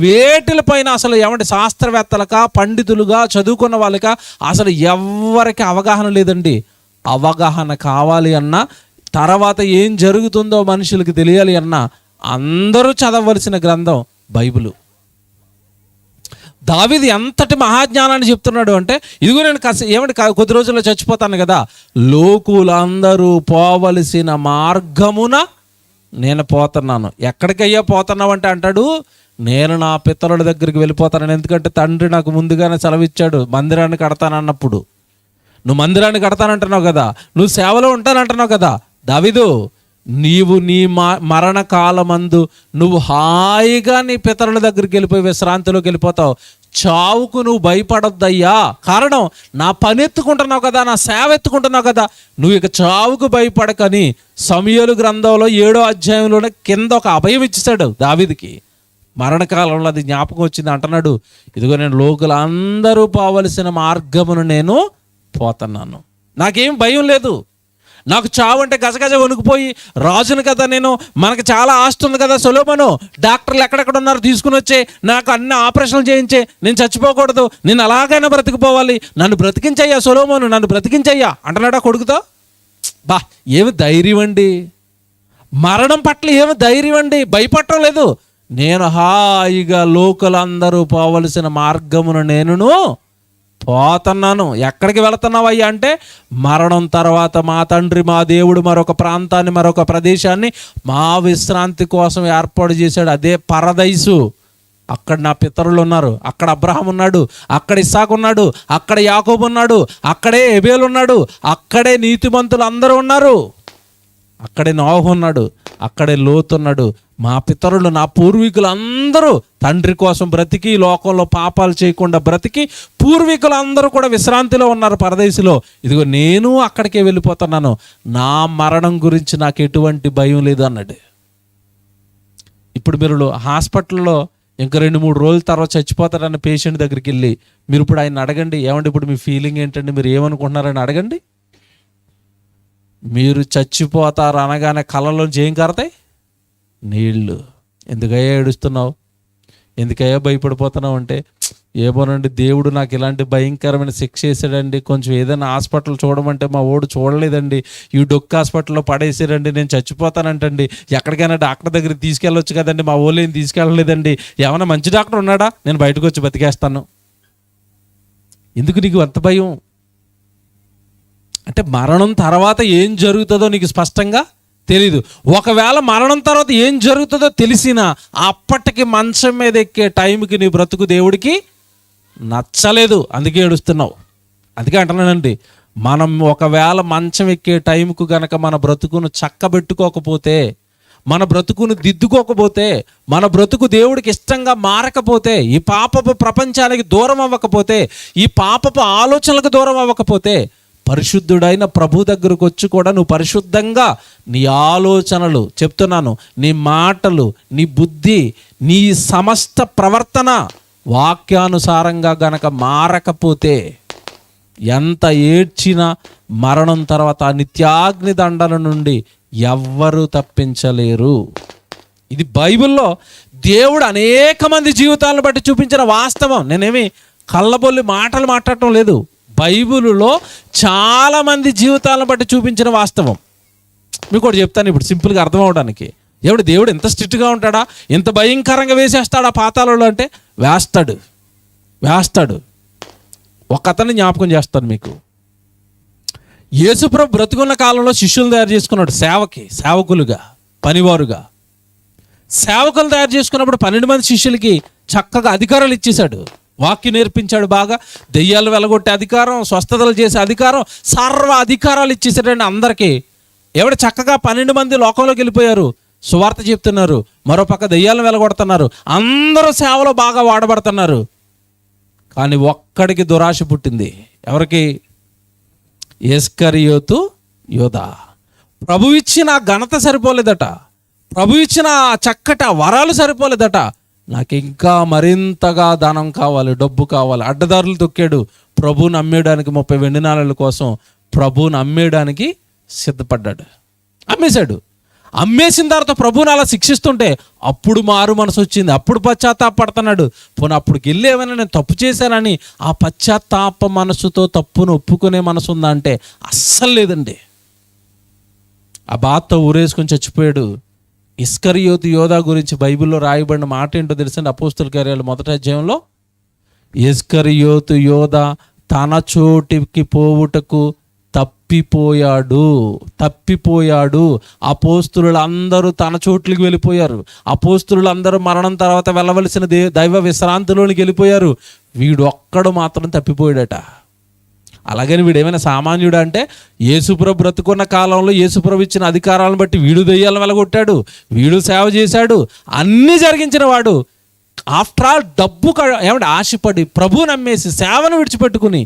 వేటిలపైన అసలు ఏమంటే శాస్త్రవేత్తలుగా, పండితులుగా, చదువుకున్న వాళ్ళకా అసలు ఎవరికి అవగాహన లేదండి. అవగాహన కావాలి అన్నా, తర్వాత ఏం జరుగుతుందో మనుషులకి తెలియాలి అన్నా అందరూ చదవలసిన గ్రంథం బైబిలు. దావీదు ఎంతటి మహాజ్ఞానాన్ని చెప్తున్నాడు అంటే, ఇదిగో నేను ఏమంటే కొద్ది రోజుల్లో చచ్చిపోతాను కదా, లోకులందరూ పోవలసిన మార్గమున నేను పోతున్నాను. ఎక్కడికయ్యా పోతున్నావు అంటే అంటాడు, నేను నా పితరుల దగ్గరికి వెళ్ళిపోతాను. ఎందుకంటే తండ్రి నాకు ముందుగానే సెలవిచ్చాడు మందిరాన్ని కడతానన్నప్పుడు. నువ్వు మందిరాన్ని కడతానంటున్నావు కదా, నువ్వు సేవలో ఉంటానంటున్నావు కదా. దావీదు, నీవు నీ మరణకాలమందు నువ్వు హాయిగా నీ పితరుల దగ్గరికి వెళ్ళిపోయి విశ్రాంతిలోకి వెళ్ళిపోతావు. చావుకు నువ్వు భయపడొద్దయ్యా. కారణం, నా పని ఎత్తుకుంటున్నావు కదా, నా సేవ ఎత్తుకుంటున్నావు కదా, నువ్వు ఇక చావుకు భయపడకని సమూయేలు గ్రంథంలో 7వ అధ్యాయంలోనే కింద ఒక అభయం ఇచ్చేశాడు దావీదుకి. మరణకాలంలో అది జ్ఞాపకం వచ్చింది. అంటున్నాడు, ఇదిగో నేను లోకులందరూ పోవలసిన మార్గమును నేను పోతున్నాను, నాకేం భయం లేదు. నాకు చావు అంటే గజగజ వణుకుపోయి, రాజును కదా నేను, మనకు చాలా ఆస్తి ఉంది కదా సొలొమోను, డాక్టర్లు ఎక్కడెక్కడ ఉన్నారు తీసుకుని వచ్చే, నాకు అన్ని ఆపరేషన్లు చేయించే, నేను చచ్చిపోకూడదు, నేను అలాగైనా బ్రతికిపోవాలి, నన్ను బ్రతికించయ్యా సొలొమోను, నన్ను బ్రతికించయ్యా అంటున్నాడా కొడుకుతో. బా, ఏమి ధైర్యం అండి! మరణం పట్ల ఏమి ధైర్యం అండి! భయపడటం లేదు. నేను హాయిగా లోకులందరూ పోవలసిన మార్గమును నేనును పోతున్నాను. ఎక్కడికి వెళుతున్నావయ్యా అంటే, మరణం తర్వాత మా తండ్రి మా దేవుడు మరొక ప్రాంతాన్ని, మరొక ప్రదేశాన్ని మా విశ్రాంతి కోసం ఏర్పాటు చేశాడు. అదే పరదైసు. అక్కడ నా పితరులు ఉన్నారు, అక్కడ అబ్రహాం ఉన్నాడు, అక్కడ ఇస్సాకు ఉన్నాడు, అక్కడ యాకోబు ఉన్నాడు, అక్కడే ఎబేలు ఉన్నాడు, అక్కడే నీతిమంతులు అందరూ ఉన్నారు, అక్కడే నోహు ఉన్నాడు, అక్కడే లోతు ఉన్నాడు. మా పితరులు, నా పూర్వీకులు అందరూ తండ్రి కోసం బ్రతికి, లోకంలో పాపాలు చేయకుండా బ్రతికి, పూర్వీకులు అందరూ కూడా విశ్రాంతిలో ఉన్నారు పరదేశంలో. ఇదిగో నేను అక్కడికే వెళ్ళిపోతున్నాను, నా మరణం గురించి నాకు ఎటువంటి భయం లేదు అన్నాడు. ఇప్పుడు మీరు హాస్పిటల్లో ఇంకా 2-3 రోజుల తర్వాత చచ్చిపోతారన్న పేషెంట్ దగ్గరికి వెళ్ళి మీరు ఇప్పుడు ఆయన అడగండి, ఏమంటే ఇప్పుడు మీ ఫీలింగ్ ఏంటండి, మీరు ఏమనుకుంటున్నారని అడగండి. మీరు చచ్చిపోతారు అనగానే కళ్ళలోంచి ఏం కారతాయి? నీళ్ళు. ఎందుకయ్యా ఏడుస్తున్నావు, ఎందుకయ్యా భయపడిపోతున్నావు అంటే, ఏమోనండి దేవుడు నాకు ఇలాంటి భయంకరమైన శిక్ష వేసాడండి, కొంచెం ఏదైనా హాస్పిటల్ చూడమంటే మా ఓడు చూడలేదండి, ఈ డొక్క హాస్పిటల్లో పడేసారండి, నేను చచ్చిపోతానంటండి, ఎక్కడికైనా డాక్టర్ దగ్గరికి తీసుకెళ్ళొచ్చు కదండి, మా ఓళ్ళు ఏం తీసుకెళ్ళలేదండి, ఏమైనా మంచి డాక్టర్ ఉన్నాడా, నేను బయటకు వచ్చి బతికేస్తాను. ఎందుకు నీకు అంత భయం అంటే, మరణం తర్వాత ఏం జరుగుతుందో నీకు స్పష్టంగా తెలీదు. ఒకవేళ మరణం తర్వాత ఏం జరుగుతుందో తెలిసినా అప్పటికి మంచం మీద ఎక్కే టైంకి నీ బ్రతుకు దేవుడికి నచ్చలేదు, అందుకే ఏడుస్తున్నావు. అందుకే అంటున్నానండి, మనం ఒకవేళ మంచం ఎక్కే టైంకు గనక మన బ్రతుకును చక్కబెట్టుకోకపోతే, మన బ్రతుకును దిద్దుకోకపోతే, మన బ్రతుకు దేవుడికి ఇష్టంగా మారకపోతే, ఈ పాపపు ప్రపంచానికి దూరం అవ్వకపోతే, ఈ పాపపు ఆలోచనలకు దూరం అవ్వకపోతే, పరిశుద్ధుడైన ప్రభు దగ్గరకు వచ్చి కూడా నువ్వు పరిశుద్ధంగా నీ ఆలోచనలు, చెప్తున్నాను, నీ మాటలు, నీ బుద్ధి, నీ సమస్త ప్రవర్తన వాక్యానుసారంగా గనక మారకపోతే, ఎంత ఏడ్చినా మరణం తర్వాత నిత్యాగ్ని దండన నుండి ఎవ్వరూ తప్పించలేరు. ఇది బైబిల్లో దేవుడు అనేక మంది జీవితాలను బట్టి చూపించిన వాస్తవం. నేనేమి కళ్ళబొల్లి మాటలు మాట్లాడటం లేదు. బైబిలులో చాలామంది జీవితాలను బట్టి చూపించిన వాస్తవం. మీకు ఒకటి చెప్తాను ఇప్పుడు సింపుల్గా అర్థం అవడానికి. దేవుడు ఎంత స్ట్రిక్ట్గా ఉంటాడా, ఎంత భయంకరంగా వేసేస్తాడా పాతాళంలో అంటే, వేస్తాడు. ఒక అతన్ని జ్ఞాపకం చేస్తాను మీకు. యేసుప్రభు బ్రతుకున్న కాలంలో శిష్యులు తయారు చేసుకున్నాడు, సేవకులుగా, పనివారుగా. సేవకులు తయారు చేసుకున్నప్పుడు 12 మంది శిష్యులకి చక్కగా అధికారాలు ఇచ్చేశాడు. వాక్యం నేర్పించాడు, బాగా దెయ్యాలు వెలగొట్టే అధికారం, స్వస్థతలు చేసే అధికారం, సర్వ అధికారాలు ఇచ్చేసాడండి అందరికీ. చక్కగా 12 మంది లోకంలోకి వెళ్ళిపోయారు, సువార్త చెప్తున్నారు, మరోపక్క దెయ్యాలను వెలగొడుతున్నారు, అందరూ సేవలో బాగా వాడబడుతున్నారు. కానీ ఒక్కడికి దురాశ పుట్టింది. ఎవరికి? ఇస్కరియోతు యోధా. ప్రభు ఇచ్చిన ఘనత సరిపోలేదట, ప్రభు ఇచ్చిన చక్కటి వరాలు సరిపోలేదట, నాకు ఇంకా మరింతగా ధనం కావాలి, డబ్బు కావాలి. అడ్డదారులు తొక్కాడు. ప్రభువుని అమ్మేయడానికి 30 వెండి నాణేల కోసం ప్రభువుని అమ్మేయడానికి సిద్ధపడ్డాడు. అమ్మేశాడు. అమ్మేసిన తర్వాత ప్రభువుని అలా శిక్షిస్తుంటే అప్పుడు మారు మనసు వచ్చింది, అప్పుడు పశ్చాత్తాపడుతున్నాడు. పోనీ అప్పటికి వెళ్ళి ఏమైనా నేను తప్పు చేశానని ఆ పశ్చాత్తాప మనసుతో తప్పును ఒప్పుకునే మనసు ఉందా అంటే అస్సలు లేదండి. ఆ బాధతో ఊరేసుకొని చచ్చిపోయాడు. ఇస్కరియోతు యోధా గురించి బైబిల్లో రాయబడిన మాట ఏంటో తెలుసండి? అపోస్తుల కార్యాలు 1వ అధ్యాయంలో, ఇస్కరియోతు యోధా తన చోటికి పోవుటకు తప్పిపోయాడు. అపోస్తులు అందరూ తన చోట్లకి వెళ్ళిపోయారు. అపోస్తులు అందరూ మరణం తర్వాత వెళ్ళవలసిన దైవ విశ్రాంతిలోనికి వెళ్ళిపోయారు. వీడు ఒక్కడు మాత్రం తప్పిపోయాడట. అలాగని వీడు ఏమైనా సామాన్యుడు అంటే, యేసుప్రభు బ్రతుకున్న కాలంలో యేసుప్రభు ఇచ్చిన అధికారాలను బట్టి వీడు దెయ్యాలను వెలగొట్టాడు, వీడు సేవ చేశాడు, అన్నీ జరిగించిన వాడు. ఆఫ్టర్ ఆల్ డబ్బు ఏమంటే ఆశపడి ప్రభువు నమ్మేసి సేవను విడిచిపెట్టుకుని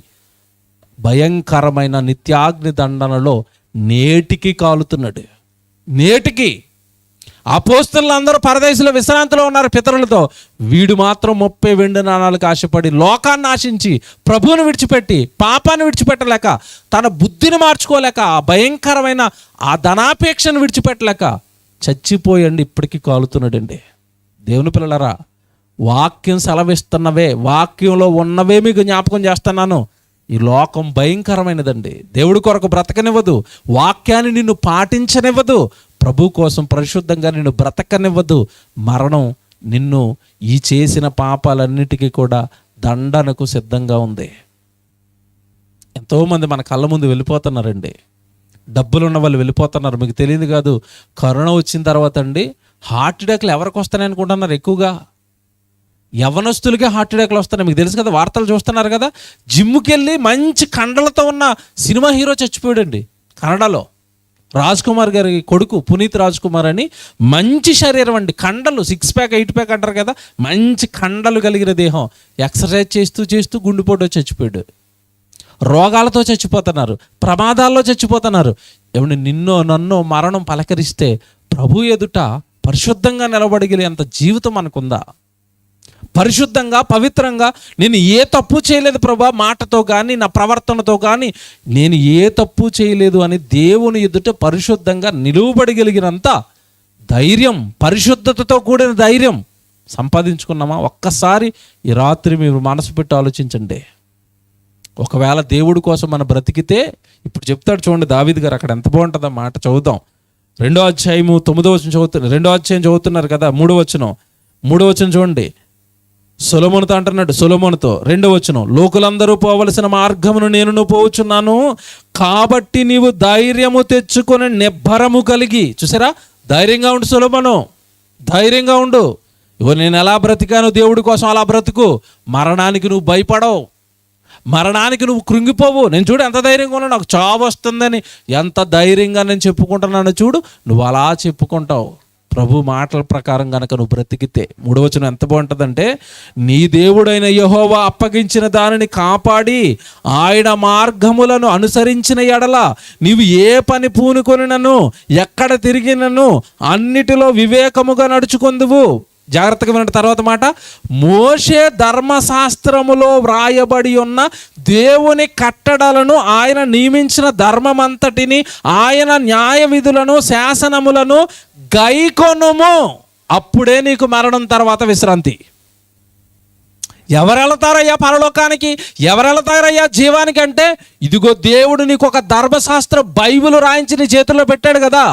భయంకరమైన నిత్యాగ్ని దండనలో నేటికి కాలుతున్నాడు. నేటికి అపోస్తలులు అందరూ పరదేశంలో విశ్రాంతిలో ఉన్నారు పితరులతో. వీడు మాత్రం 30 వెండి నాణాలకు ఆశపడి లోకాన్ని ఆశించి ప్రభువుని విడిచిపెట్టి పాపాన్ని విడిచిపెట్టలేక తన బుద్ధిని మార్చుకోలేక ఆ భయంకరమైన ఆ ధనాపేక్షను విడిచిపెట్టలేక చచ్చిపోయండి ఇప్పటికీ కాలుతున్నాడండి. దేవుని పిల్లలారా, వాక్యం సెలవిస్తున్నవే, వాక్యంలో ఉన్నవే మీకు జ్ఞాపకం చేస్తున్నాను. ఈ లోకం భయంకరమైనదండి. దేవుడి కొరకు బ్రతకనివ్వదు, వాక్యాన్ని నిన్ను పాటించనివ్వదు, ప్రభు కోసం పరిశుద్ధంగా నిన్ను బ్రతకనివ్వదు. మరణం నిన్ను ఈ చేసిన పాపాలన్నిటికీ కూడా దండనకు సిద్ధంగా ఉంది. ఎంతోమంది మన కళ్ళ ముందు వెళ్ళిపోతున్నారండి. డబ్బులు ఉన్న వాళ్ళు వెళ్ళిపోతున్నారు. మీకు తెలియదు కాదు, కరోనా వచ్చిన తర్వాత అండి హార్ట్ అటాక్లు ఎవరికి వస్తాయని అనుకుంటున్నారు? ఎక్కువగా యవ్వనస్తులకే హార్ట్ అటాక్లు వస్తున్నాయి. మీకు తెలుసు కదా, వార్తలు చూస్తున్నారు కదా. జిమ్కి వెళ్ళి మంచి కండలతో ఉన్న సినిమా హీరో చచ్చిపోయాడండి కన్నడలో. రాజ్ కుమార్ గారి కొడుకు పునీత్ రాజ్ కుమార్ అని, మంచి శరీరం అండి, కండలు 6 ప్యాక్ 8 ప్యాక్ అంటారు కదా, మంచి కండలు కలిగిన దేహం. ఎక్సర్సైజ్ చేస్తూ చేస్తూ గుండెపోటు చచ్చిపోయాడు. రోగాలతో చచ్చిపోతున్నారు, ప్రమాదాల్లో చచ్చిపోతున్నారు. ఏమంటే నిన్నో నన్నో మరణం పలకరిస్తే ప్రభు ఎదుట పరిశుద్ధంగా నిలబడగలిగేంత జీవితం మనకుందా? పరిశుద్ధంగా పవిత్రంగా నేను ఏ తప్పు చేయలేదు ప్రభా, మాటతో కానీ నా ప్రవర్తనతో కానీ నేను ఏ తప్పు చేయలేదు అని దేవుని ఎదుట పరిశుద్ధంగా నిలువబడగలిగినంత ధైర్యం, పరిశుద్ధతతో కూడిన ధైర్యం సంపాదించుకున్నామా? ఒక్కసారి ఈ రాత్రి మీరు మనసు పెట్టి ఆలోచించండి. ఒకవేళ దేవుడి కోసం మనం బ్రతికితే, ఇప్పుడు చెప్తాడు చూడండి దావీదు గారు, అక్కడ ఎంత బాగుంటుందో మాట చదువుదాం. 2వ అధ్యాయము 9వ వచనం చదువుతున్నారు. 2వ అధ్యాయం చదువుతున్నారు కదా, 3వ వచనం చూడండి. సొలొమోనుతో అంటున్నాడు, సొలొమోనుతో 2వ వచనం, లోకులందరూ పోవలసిన మార్గమును నేను పోవచ్చున్నాను, కాబట్టి నీవు ధైర్యము తెచ్చుకొని నిబ్బరము కలిగి. చూసారా, ధైర్యంగా ఉండు సొలొమోను, ధైర్యంగా ఉండు. ఇగో నేను ఎలా బ్రతికాను దేవుడి కోసం అలా బ్రతుకు. మరణానికి నువ్వు భయపడవు, మరణానికి నువ్వు కృంగిపోవు. నేను చూడు ఎంత ధైర్యంగా ఉన్నాను, నాకు చావు వస్తుందని ఎంత ధైర్యంగా నేను చెప్పుకుంటున్నాను చూడు. నువ్వు అలా చెప్పుకుంటావు ప్రభు మాటల ప్రకారం కనుక నువ్వు బ్రతికితే. 3వ వచనం ఎంత బాగుంటుందంటే, నీ దేవుడైన యెహోవా అప్పగించిన దానిని కాపాడి ఆయన మార్గములను అనుసరించిన ఎడల నీవు ఏ పని పూనుకొనినను ఎక్కడ తిరిగినను అన్నిటిలో వివేకముగా నడుచుకొందువు. జాగ్రత్తగా వినండి తర్వాత మాట, మోషే ధర్మశాస్త్రములో వ్రాయబడి ఉన్న దేవుని కట్టడలను ఆయన నియమించిన ధర్మమంతటిని ఆయన న్యాయ విధులను శాసనములను గైకొనుము, అప్పుడే నీకు మరణం తర్వాత విశ్రాంతి. ఎవరెళ్తారయ్యా పరలోకానికి, ఎవరెళ్తారయ్యా జీవానికి అంటే, ఇదిగో దేవుడు నీకు ఒక ధర్మశాస్త్ర బైబిల్ రాయించి నీ చేతుల్లో పెట్టాడు కదా,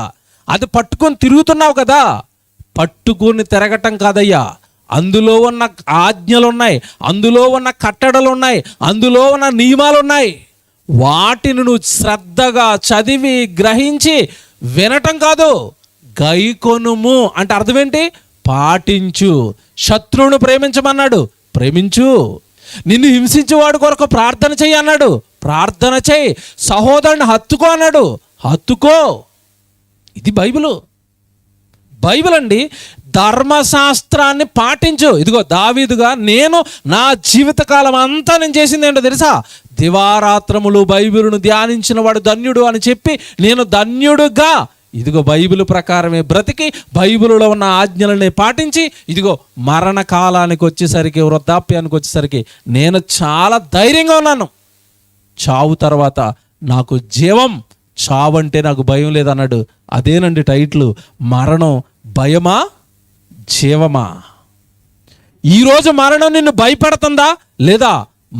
అది పట్టుకొని తిరుగుతున్నావు కదా. పట్టుకుని తిరగటం కాదయ్యా, అందులో ఉన్న ఆజ్ఞలు ఉన్నాయి, అందులో ఉన్న కట్టడలు ఉన్నాయి, అందులో ఉన్న నియమాలు ఉన్నాయి. వాటిని నువ్వు శ్రద్ధగా చదివి గ్రహించి వినటం కాదు, గైకొనుము అంటే అర్థం ఏంటి? పాటించు. శత్రువును ప్రేమించమన్నాడు, ప్రేమించు. నిన్ను హింసించేవాడు కొరకు ప్రార్థన చెయ్యి అన్నాడు, ప్రార్థన చెయ్యి. సహోదరుని హత్తుకో అన్నాడు, హత్తుకో. ఇది బైబిల్ అండి. ధర్మశాస్త్రాన్ని పాటించు. ఇదిగో దావీదుగా నేను నా జీవితకాలం అంతా నేను చేసింది ఏంటో తెలుసా? దివారాత్రములు బైబిలును ధ్యానించిన వాడు ధన్యుడు అని చెప్పి నేను ధన్యుడుగా ఇదిగో బైబిల్ ప్రకారమే బ్రతికి బైబిల్లో ఉన్న ఆజ్ఞలని పాటించి ఇదిగో మరణకాలానికి వచ్చేసరికి, వృద్ధాప్యానికి వచ్చేసరికి నేను చాలా ధైర్యంగా ఉన్నాను. చావు తర్వాత నాకు జీవం, చావంటే నాకు భయం లేదన్నాడు. అదేనండి టైటిల్, మరణం భయమా జీవమా? ఈరోజు మరణం నిన్ను భయపెడుతుందా లేదా?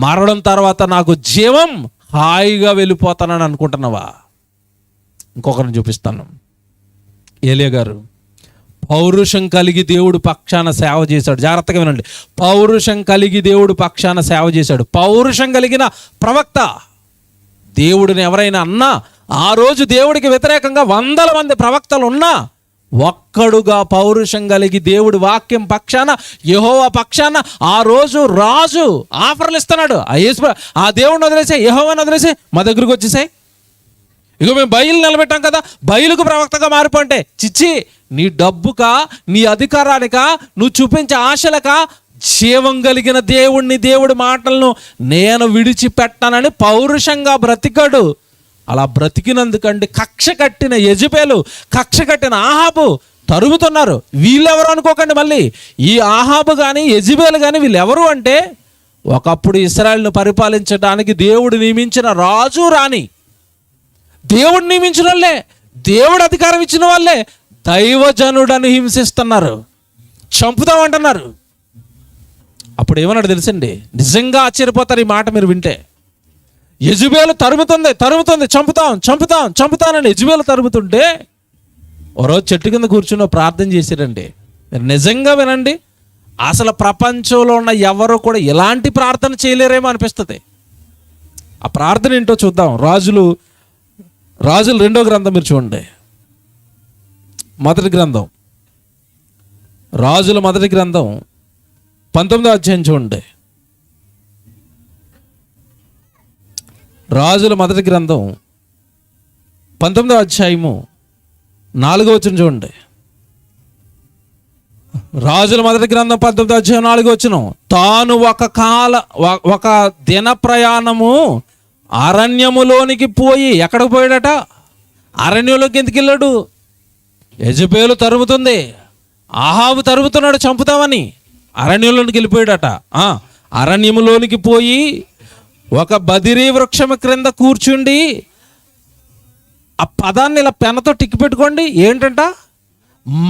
మరణం తర్వాత నాకు జీవం, హాయిగా వెళ్ళిపోతానని అనుకుంటున్నావా? ఇంకొకరిని చూపిస్తాను. ఏలియా గారు పౌరుషం కలిగి దేవుడు పక్షాన సేవ చేశాడు. జాగ్రత్తగా వినండి, పౌరుషం కలిగి దేవుడు పక్షాన సేవ చేశాడు. పౌరుషం కలిగిన ప్రవక్త. దేవుడిని ఎవరైనా అన్నా, ఆ రోజు దేవుడికి వ్యతిరేకంగా 100 మంది ప్రవక్తలు ఉన్నా ఒక్కడుగా పౌరుషం కలిగి దేవుడి వాక్యం పక్షాన, యెహోవా పక్షాన ఆ రోజు రాజు ఆఫర్లు ఇస్తున్నాడు. ఆ దేవుడిని వదిలేసాయి, యెహోవాని వదిలేసాయి, మా దగ్గరకు వచ్చేసాయి. ఇగో మేము బయలు నిలబెట్టాం కదా, బయలుకు ప్రవక్తగా మారిపోంటే, చిచ్చి నీ డబ్బుకా, నీ అధికారానికా, నువ్వు చూపించే ఆశలకా జీవం కలిగిన దేవుడి మాటలను నేను విడిచిపెట్టానని పౌరుషంగా బ్రతికాడు. అలా బ్రతికినందుకండి కక్ష కట్టిన యెజెబెలు, కక్ష కట్టిన ఆహాబు తరుగుతున్నారు. వీళ్ళెవరు అనుకోకండి, మళ్ళీ ఈ ఆహాబు కానీ యెజెబెలు కానీ వీళ్ళెవరు అంటే ఒకప్పుడు ఇశ్రాయేలును పరిపాలించడానికి దేవుడు నియమించిన రాజు రాణి, దేవుడు నియమించిన వాళ్ళే, దేవుడు అధికారం ఇచ్చిన వాళ్ళే దైవజనుడని హింసిస్తున్నారు, చంపుతామంటున్నారు. అప్పుడు ఏమన్నాడు తెలుసండి? నిజంగా ఆశ్చర్యపోతారు ఈ మాట మీరు వింటే. యెజెబెలు తరుముతుంది, చంపుతానని యెజెబెలు తరుముతుంటే ఓ రోజు చెట్టు కింద కూర్చుని ప్రార్థన చేశారండి. మీరు నిజంగా వినండి, అసలు ప్రపంచంలో ఉన్న ఎవరు కూడా ఇలాంటి ప్రార్థన చేయలేరేమో అనిపిస్తుంది. ఆ ప్రార్థన ఏంటో చూద్దాం. రాజులు 2వ గ్రంథం మీరు చూడండి. మొదటి గ్రంథం, రాజుల మొదటి గ్రంథం 19వ అధ్యాయం చూడండి. రాజుల మొదటి గ్రంథం 19వ అధ్యాయము 4వ వచనం చూడండి. రాజుల మొదటి గ్రంథం 19వ అధ్యాయం 4వ వచనం. తాను ఒక దిన ప్రయాణము అరణ్యములోనికి పోయి, ఎక్కడికి పోయాడట? అరణ్యంలోకి ఎందుకు వెళ్ళాడు? యెజెబెలు తరుముతుంది, ఆహాబు తరుముతున్నాడు చంపుతామని, అరణ్యంలోనికి వెళ్ళిపోయాడట. అరణ్యములోనికి పోయి ఒక బదిరీ వృక్షము క్రింద కూర్చుండి, ఆ పదాన్ని ఇలా పెనతో టిక్కి పెట్టుకోండి. ఏంటంట?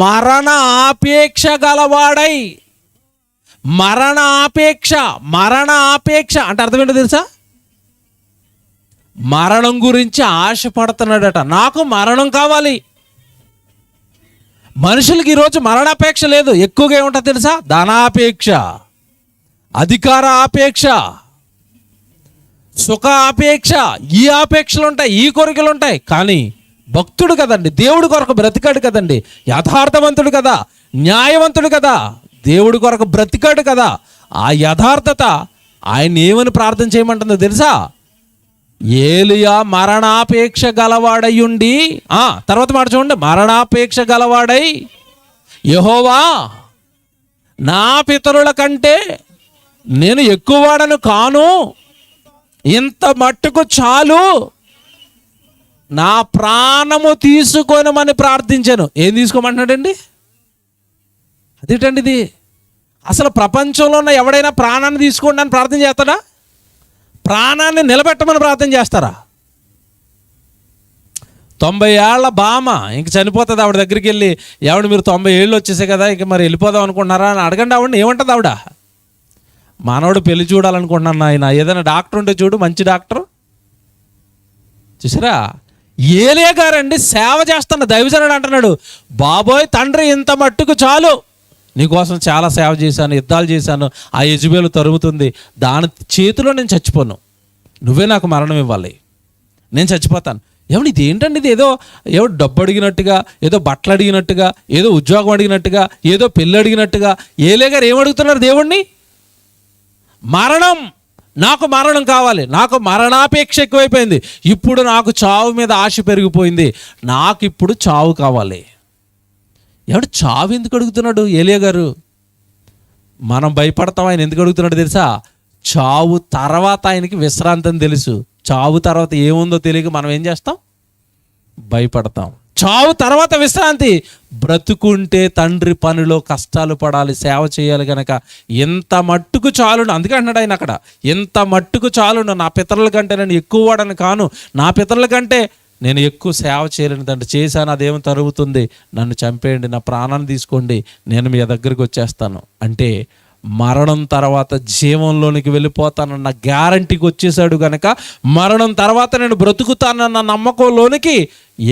మరణ ఆపేక్ష గలవాడై. మరణ ఆపేక్ష అంటే అర్థం ఏంటో తెలుసా? మరణం గురించి ఆశపడుతున్నాడట. నాకు మరణం కావాలి. మనుషులకి ఈరోజు మరణాపేక్ష లేదు, ఎక్కువగా ఏముంటుంది తెలుసా? ధనాపేక్ష, అధికార ఆపేక్ష, సుఖ ఆపేక్ష, ఈ ఆపేక్షలు ఉంటాయి, ఈ కోరికలు ఉంటాయి. కానీ భక్తుడు కదండి, దేవుడి కొరకు బ్రతికాడు కదండి, యథార్థవంతుడు కదా, న్యాయవంతుడు కదా, దేవుడి కొరకు బ్రతికాడు కదా. ఆ యథార్థత ఆయన ఏమని ప్రార్థన చేయమంటుందో తెలుసా? ఏలియా మరణాపేక్ష గలవాడయ్యుండి, తర్వాత మాట చూడండి, మరణాపేక్ష గలవాడై, యెహోవా నా పితరుల కంటే నేను ఎక్కువవాడను కాను, ఇంత మట్టుకు చాలు, నా ప్రాణము తీసుకోనమని ప్రార్థించాను. ఏం తీసుకోమంటున్నాడండి? అదేంటండి ఇది? అసలు ప్రపంచంలో ఉన్న ఎవడైనా ప్రాణాన్ని తీసుకోండి అని ప్రార్థన చేస్తాడా? ప్రాణాన్ని నిలబెట్టమని ప్రార్థన చేస్తారా? 90 ఏళ్ల బామ ఇంక చనిపోతుంది, ఆవిడ దగ్గరికి వెళ్ళి, ఎవడు మీరు 90 ఏళ్ళు వచ్చేసాయి కదా, ఇంక మరి వెళ్ళిపోదాం అనుకుంటున్నారా అని అడగండి. ఆవిడని ఏమంటుంది ఆవిడ? మనోడు పెళ్లి చూడాలనుకుంటున్నాను ఆయన, ఏదైనా డాక్టర్ ఉంటే చూడు, మంచి డాక్టర్. చూసారా? ఏలియా గారండి సేవ చేస్తున్న దైవజనుడు అంటున్నాడు, బాబోయ్ తండ్రి ఇంత మట్టుకు చాలు, నీకోసం చాలా సేవ చేశాను, యుద్ధాలు చేశాను, ఆ యెజెబెలు తరుముతుంది, దాని చేతిలో నేను చచ్చిపోను, నువ్వే నాకు మరణం ఇవ్వాలి, నేను చచ్చిపోతాను. ఏమన్నా ఇది ఏంటండి? ఇది ఏదో డబ్బు అడిగినట్టుగా, ఏదో బట్టలు అడిగినట్టుగా, ఏదో ఉద్యోగం అడిగినట్టుగా, ఏదో పెళ్ళి అడిగినట్టుగా ఏలియా గారు ఏమడుగుతున్నారు దేవుణ్ణి? మరణం, నాకు మరణం కావాలి, నాకు మరణాపేక్ష ఎక్కువైపోయింది, ఇప్పుడు నాకు చావు మీద ఆశ పెరిగిపోయింది, నాకు ఇప్పుడు చావు కావాలి. ఎవడు చావు ఎందుకు అడుగుతున్నాడు ఏలియా గారు? మనం భయపడతాం, ఆయన ఎందుకు అడుగుతున్నాడు తెలుసా? చావు తర్వాత ఆయనకి విశ్రాంతి అని తెలుసు. చావు తర్వాత ఏముందో తెలియక మనం ఏం చేస్తాం? భయపడతాం. చావు తర్వాత విశ్రాంతి. బ్రతుకుంటే తండ్రి పనిలో కష్టాలు పడాలి, సేవ చేయాలి కనుక ఎంత మట్టుకు చాలును. అందుకే అంటున్నాడు ఆయన అక్కడ, ఎంత మట్టుకు చాలును, నా పితరుల కంటే నేను ఎక్కువ వాడని కాను, నా పితరుల కంటే నేను ఎక్కువ సేవ చేయలేను తండ్రి, చేశాను అదేమో తరుగుతుంది, నన్ను చంపేయండి, నా ప్రాణాన్ని తీసుకోండి, నేను మీ దగ్గరికి వచ్చేస్తాను అంటే మరణం తర్వాత జీవంలోనికి వెళ్ళిపోతానన్న గ్యారంటీకి వచ్చేసాడు గనక, మరణం తర్వాత నేను బ్రతుకుతానన్న నమ్మకంలోనికి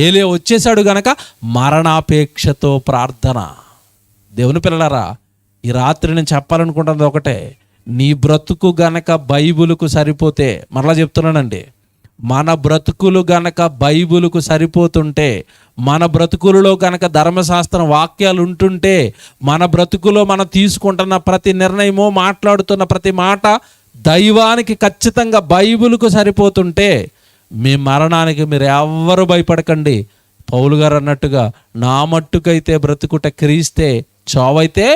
ఏలియా వచ్చేసాడు గనక మరణాపేక్షతో ప్రార్థన. దేవుని పిల్లలారా, ఈ రాత్రి నేను చెప్పాలనుకుంటున్నది ఒకటే, నీ బ్రతుకు గనక బైబిలుకు సరిపోతే, మరలా చెప్తున్నానండి, మన బ్రతుకులు గనక బైబిలుకు సరిపోతుంటే, మన బ్రతుకులలో గనక ధర్మశాస్త్రం వాక్యాలు ఉంటుంటే, మన బ్రతుకులో మనం తీసుకుంటున్న ప్రతి నిర్ణయము, మాట్లాడుతున్న ప్రతి మాట దైవానికి ఖచ్చితంగా బైబిలుకు సరిపోతుంటే, మీ మరణానికి మీరు ఎవ్వరు భయపడకండి. పౌలు గారు అన్నట్టుగా, నా మట్టుకైతే బ్రతుకుట క్రీస్తే, చావైతే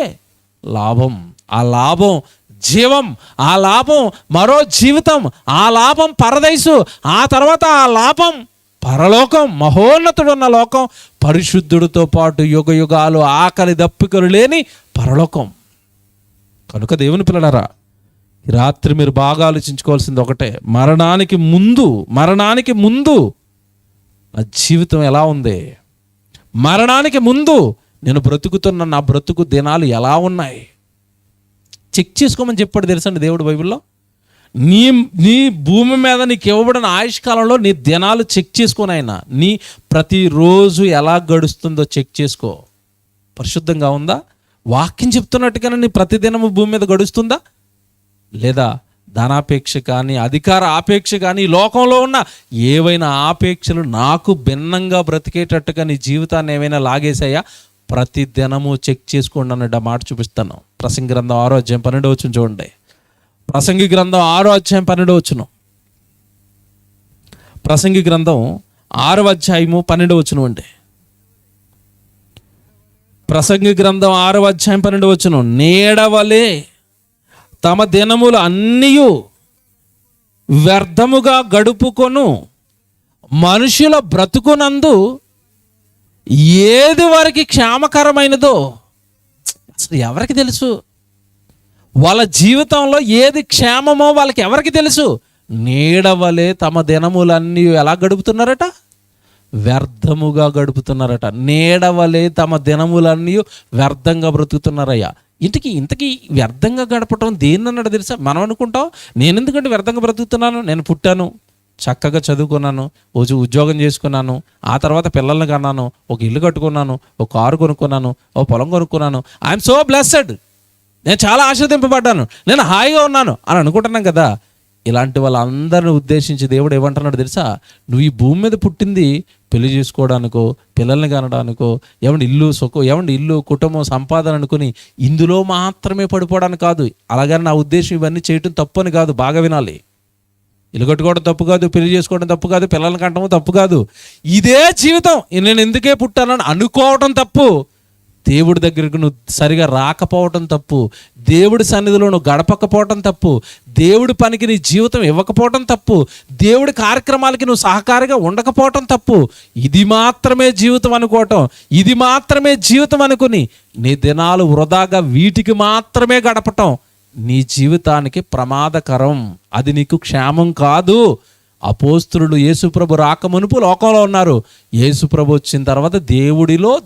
లాభం. ఆ లాభం జీవం, ఆ లాభం మరో జీవితం, ఆ లాభం పరదైసు, ఆ తర్వాత ఆ లాభం పరలోకం, మహోన్నతుడున్న లోకం, పరిశుద్ధుడితో పాటు యుగ యుగాలు ఆకలి దప్పికలు లేని పరలోకం. కనుక దేవుని పిల్లలారా, ఈ రాత్రి మీరు బాగా ఆలోచించుకోవాల్సింది ఒకటే, మరణానికి ముందు నా జీవితం ఎలా ఉంది, మరణానికి ముందు నేను బ్రతుకుతున్న నా బ్రతుకు దినాలు ఎలా ఉన్నాయి చెక్ చేసుకోమని చెప్పాడు తెలుసండి దేవుడు బైబిల్లో. నీ భూమి మీద నీకు ఇవ్వబడిన ఆయుష్కాలంలో నీ దినాలు చెక్ చేసుకొని ఆయన నీ ప్రతిరోజు ఎలా గడుస్తుందో చెక్ చేసుకో. పరిశుద్ధంగా ఉందా, వాక్యం చెప్తున్నట్టుగానే నీ ప్రతిదినము భూమి మీద గడుస్తుందా, లేదా ధనాపేక్ష కానీ అధికార ఆపేక్ష కానీ లోకంలో ఉన్న ఏవైనా ఆపేక్షలు నాకు భిన్నంగా బ్రతికేటట్టుగా నీ జీవితాన్ని ఏమైనా లాగేసాయా? ప్రతి దినము చెక్ చేసుకోండి అన్నట్టు మాట చూపిస్తాను. ప్రసంగి గ్రంథం 6వ అధ్యాయం 12వ వచనం చూడండి. ప్రసంగి గ్రంథం 6వ అధ్యాయం 12వ వచనం. ప్రసంగి గ్రంథం 6వ అధ్యాయము 12వ వచనం అండి. ప్రసంగి గ్రంథం 6వ అధ్యాయం 12వ వచనం. నీడవలే తమ దినములు అన్నీయు వ్యర్థముగా గడుపుకొను మనుషుల బ్రతుకునందు ఏది వరకు క్షేమకరమైనదో అసలు ఎవరికి తెలుసు? వాళ్ళ జీవితంలో ఏది క్షేమమో వాళ్ళకి ఎవరికి తెలుసు? నీడవలే తమ దినములన్నీ ఎలా గడుపుతున్నారట? వ్యర్థముగా గడుపుతున్నారట. నీడవలే తమ దినములన్నీ వ్యర్థంగా బ్రతుకుతున్నారయ్యా. ఇంతకీ వ్యర్థంగా గడపటం దేన్ని అన్నాడు తెలుసా? మనం అనుకుంటాం, నేను ఎందుకంటే వ్యర్థంగా బ్రతుకుతున్నాను, నేను పుట్టాను, చక్కగా చదువుకున్నాను, ఉద్యోగం చేసుకున్నాను, ఆ తర్వాత పిల్లల్ని కన్నాను, ఒక ఇల్లు కట్టుకున్నాను, ఒక కారు కొనుక్కున్నాను, ఒక పొలం కొనుక్కున్నాను, ఐఎమ్ సో బ్లెస్డ్, నేను చాలా ఆశీర్వదింపబడ్డాను, నేను హాయిగా ఉన్నాను అని అనుకుంటున్నాం కదా. ఇలాంటి వాళ్ళందరిని ఉద్దేశించి దేవుడు ఏమంటున్నాడు తెలుసా? నువ్వు ఈ భూమి మీద పుట్టింది పెళ్లి చేసుకోవడానికో, పిల్లల్ని కనడానికో, ఏమండి ఇల్లు కుటుంబం సంపాదన అనుకుని ఇందులో మాత్రమే పడిపోవడానికి కాదు. అలాగని నా ఉద్దేశం ఇవన్నీ చేయటం తప్పు అని కాదు, బాగా వినాలి. ఇల్లు కట్టుకోవడం తప్పు కాదు, పెళ్లి చేసుకోవడం తప్పు కాదు, పిల్లల్ని కంటడం తప్పు కాదు. ఇదే జీవితం, నేను ఎందుకే పుట్టానని అనుకోవడం తప్పు. దేవుడి దగ్గరికి నువ్వు సరిగా రాకపోవటం తప్పు, దేవుడి సన్నిధిలో నువ్వు గడపకపోవటం తప్పు, దేవుడి పనికి నీ జీవితం ఇవ్వకపోవటం తప్పు, దేవుడి కార్యక్రమాలకి నువ్వు సహకారిగా ఉండకపోవటం తప్పు. ఇది మాత్రమే జీవితం అనుకోవటం, ఇది మాత్రమే జీవితం అనుకుని నీ దినాలు వృధాగా వీటికి మాత్రమే గడపటం నీ జీవితానికి ప్రమాదకరం. అది నీకు క్షేమం కాదు. అపోస్తలులు యేసుప్రభు రాకమునుపు లోకంలో ఉన్నారు, యేసుప్రభు వచ్చిన తర్వాత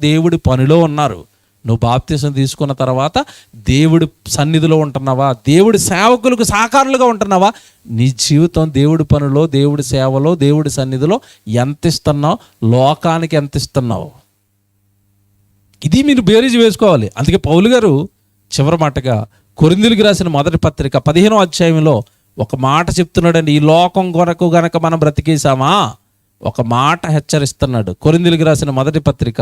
దేవుడి పనిలో ఉన్నారు. నువ్వు బాప్తిసం తీసుకున్న తర్వాత దేవుడి సన్నిధిలో ఉంటున్నావా? దేవుడి సేవకులకు సహకారులుగా ఉంటున్నావా? నీ జీవితం దేవుడి పనిలో, దేవుడి సేవలో, దేవుడి సన్నిధిలో ఎంత ఇస్తున్నావు, లోకానికి ఎంత ఇస్తున్నావు, ఇది మీరు బేరీజు వేసుకోవాలి. అందుకే పౌలు గారు చివరి మాటగా కొరింథీయులకు రాసిన మొదటి పత్రిక 15వ అధ్యాయంలో ఒక మాట చెప్తున్నాడండి. ఈ లోకం కొరకు గనక మనం బ్రతికేసామా, ఒక మాట హెచ్చరిస్తున్నాడు. కొరింథీయులకు రాసిన మొదటి పత్రిక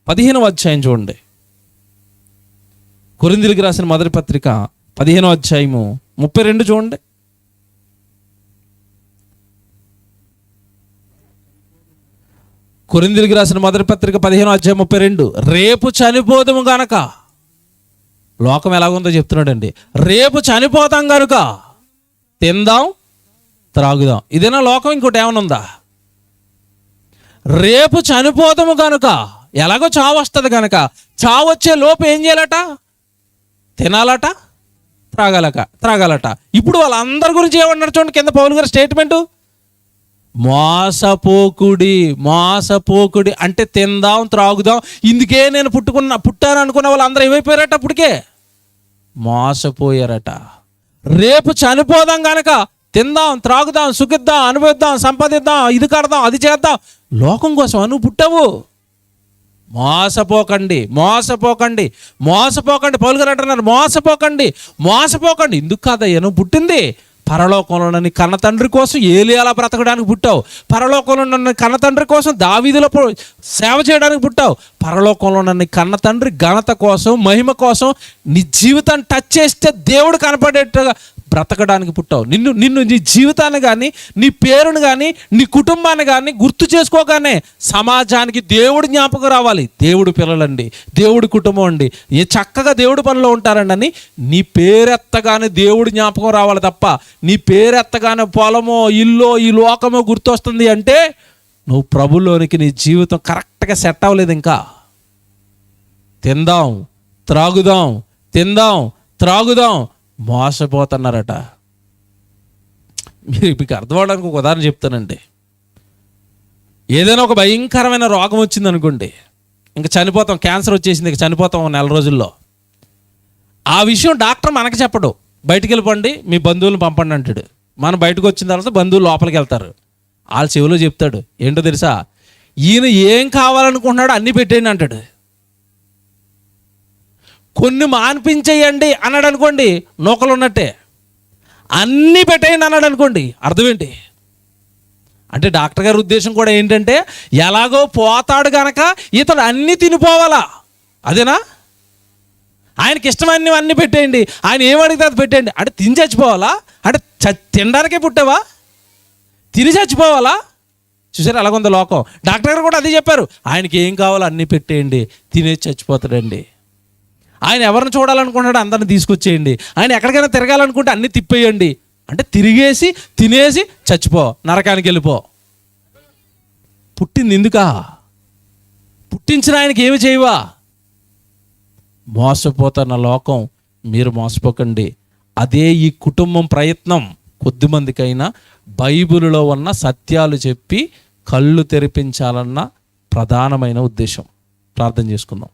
15వ అధ్యాయం చూడండి. కొరింథీయులకు రాసిన మొదటి పత్రిక 15వ అధ్యాయము 32 చూడండి. కొరింథీయులకు రాసిన మొదటి పత్రిక 15వ అధ్యాయం 32. రేపు చనిపోదుము గనక, లోకం ఎలాగుందో చెప్తున్నాడండి. రేపు చనిపోతాం కనుక తిందాం త్రాగుదాం. ఇదేనా లోకం? ఇంకోటి ఏమైనా ఉందా? రేపు చనిపోతాము కనుక, ఎలాగో చావు వస్తుంది కనుక, చావు వచ్చే లోపు ఏం చేయాలట? తినాలట, త్రాగాలట. ఇప్పుడు వాళ్ళందరి గురించి ఏమన్నారు చూడండి కింద పౌలు గారి స్టేట్మెంటు. మోసపోకుడి అంటే తిందాం త్రాగుదాం, ఇందుకే నేను పుట్టాను అనుకున్న వాళ్ళు అందరూ ఏమైపోయారట? అప్పటికే మోసపోయారట. రేపు చనిపోదాం కనుక తిందాం త్రాగుదాం, సుఖిద్దాం, అనుభవిద్దాం, సంపాదిద్దాం, ఇది కడదాం, అది చేద్దాం. లోకం కోసం నువ్వు పుట్టావు. మోసపోకండి. పౌలు గారు అంటున్నారు, మోసపోకండి. ఎందుకు కాదయ్యా నువ్వు పుట్టింది? పరలోకంలో నన్ను కన్న తండ్రి కోసం ఏలియాలా బ్రతకడానికి పుట్టావు. పరలోకంలో నన్ను కన్న తండ్రి కోసం దావీదులో సేవ చేయడానికి పుట్టావు. పరలోకంలో నన్ను కన్న తండ్రి ఘనత కోసం, మహిమ కోసం నీ జీవితాన్ని టచ్ చేస్తే దేవుడు కనపడేట్టుగా బ్రతకడానికి పుట్టావు. నిన్ను నీ జీవితాన్ని కానీ, నీ పేరును కానీ, నీ కుటుంబాన్ని కానీ గుర్తు చేసుకోగానే సమాజానికి దేవుడు జ్ఞాపకం రావాలి. దేవుడు పిల్లలండి, దేవుడి కుటుంబం అండి, ఏ చక్కగా దేవుడి పనిలో ఉంటారండి అని నీ పేరెత్తగానే దేవుడు జ్ఞాపకం రావాలి తప్ప నీ పేరెత్తగానే పొలమో ఇల్లో ఈ లోకమో గుర్తొస్తుంది అంటే నువ్వు ప్రభులోనికి నీ జీవితం కరెక్ట్గా సెట్ అవ్వలేదు. ఇంకా తిందాం త్రాగుదాం, తిందాం త్రాగుదాం, మోసపోతున్నారట. మీకు అర్థం అవడానికి ఒక ఉదాహరణ చెప్తానండి. ఏదైనా ఒక భయంకరమైన రోగం వచ్చింది అనుకోండి, ఇంకా చనిపోతాం, క్యాన్సర్ వచ్చేసింది, ఇంకా చనిపోతాం 4 రోజుల్లో. ఆ విషయం డాక్టర్ మనకి చెప్పడు. బయటికి వెళ్ళిపోండి, మీ బంధువులను పంపండి అంటాడు. మనం బయటకు వచ్చిన తర్వాత బంధువులు లోపలికి వెళ్తారు. వాళ్ళ చెవిలో చెప్తాడు, ఏంటో తెలుసా, ఈయన ఏం కావాలనుకుంటున్నాడో అన్నీ పెట్టేయండి అంటాడు. కొన్ని మాన్పించేయండి అన్నాడు అనుకోండి, నూకలు ఉన్నట్టే. అన్నీ పెట్టేయండి అన్నాడు అనుకోండి, అర్థం ఏంటి అంటే డాక్టర్ గారి ఉద్దేశం కూడా ఏంటంటే ఎలాగో పోతాడు గనక ఇతడు అన్నీ తినిపోవాలా, అదేనా? ఆయనకి ఇష్టమన్నీ అన్నీ పెట్టేయండి, ఆయన ఏమడిగితే అది పెట్టేయండి. అంటే తిని చచ్చిపోవాలా? అంటే తినడానికే పుట్టావా? తిని చచ్చిపోవాలా? చూసారు ఎలాగుందో లోకం. డాక్టర్ గారు కూడా అదే చెప్పారు, ఆయనకి ఏం కావాలో అన్నీ పెట్టేయండి, తినేసి చచ్చిపోతాడండి. ఆయన ఎవరిని చూడాలనుకుంటాడో అందరిని తీసుకొచ్చేయండి, ఆయన ఎక్కడికైనా తిరగాలనుకుంటే అన్నీ తిప్పేయండి. అంటే తిరిగేసి తినేసి చచ్చిపో, నరకానికి వెళ్ళిపో. పుట్టింది ఎందుకా? పుట్టించిన ఆయనకి ఏమి చేయవా? మోసపోతున్న లోకం, మీరు మోసపోకండి. అదే ఈ కుటుంబం ప్రయత్నం. కొద్దిమందికైనా బైబిలులో ఉన్న సత్యాలు చెప్పి కళ్ళు తెరిపించాలన్న ప్రధానమైన ఉద్దేశం. ప్రార్థన చేసుకుందాం.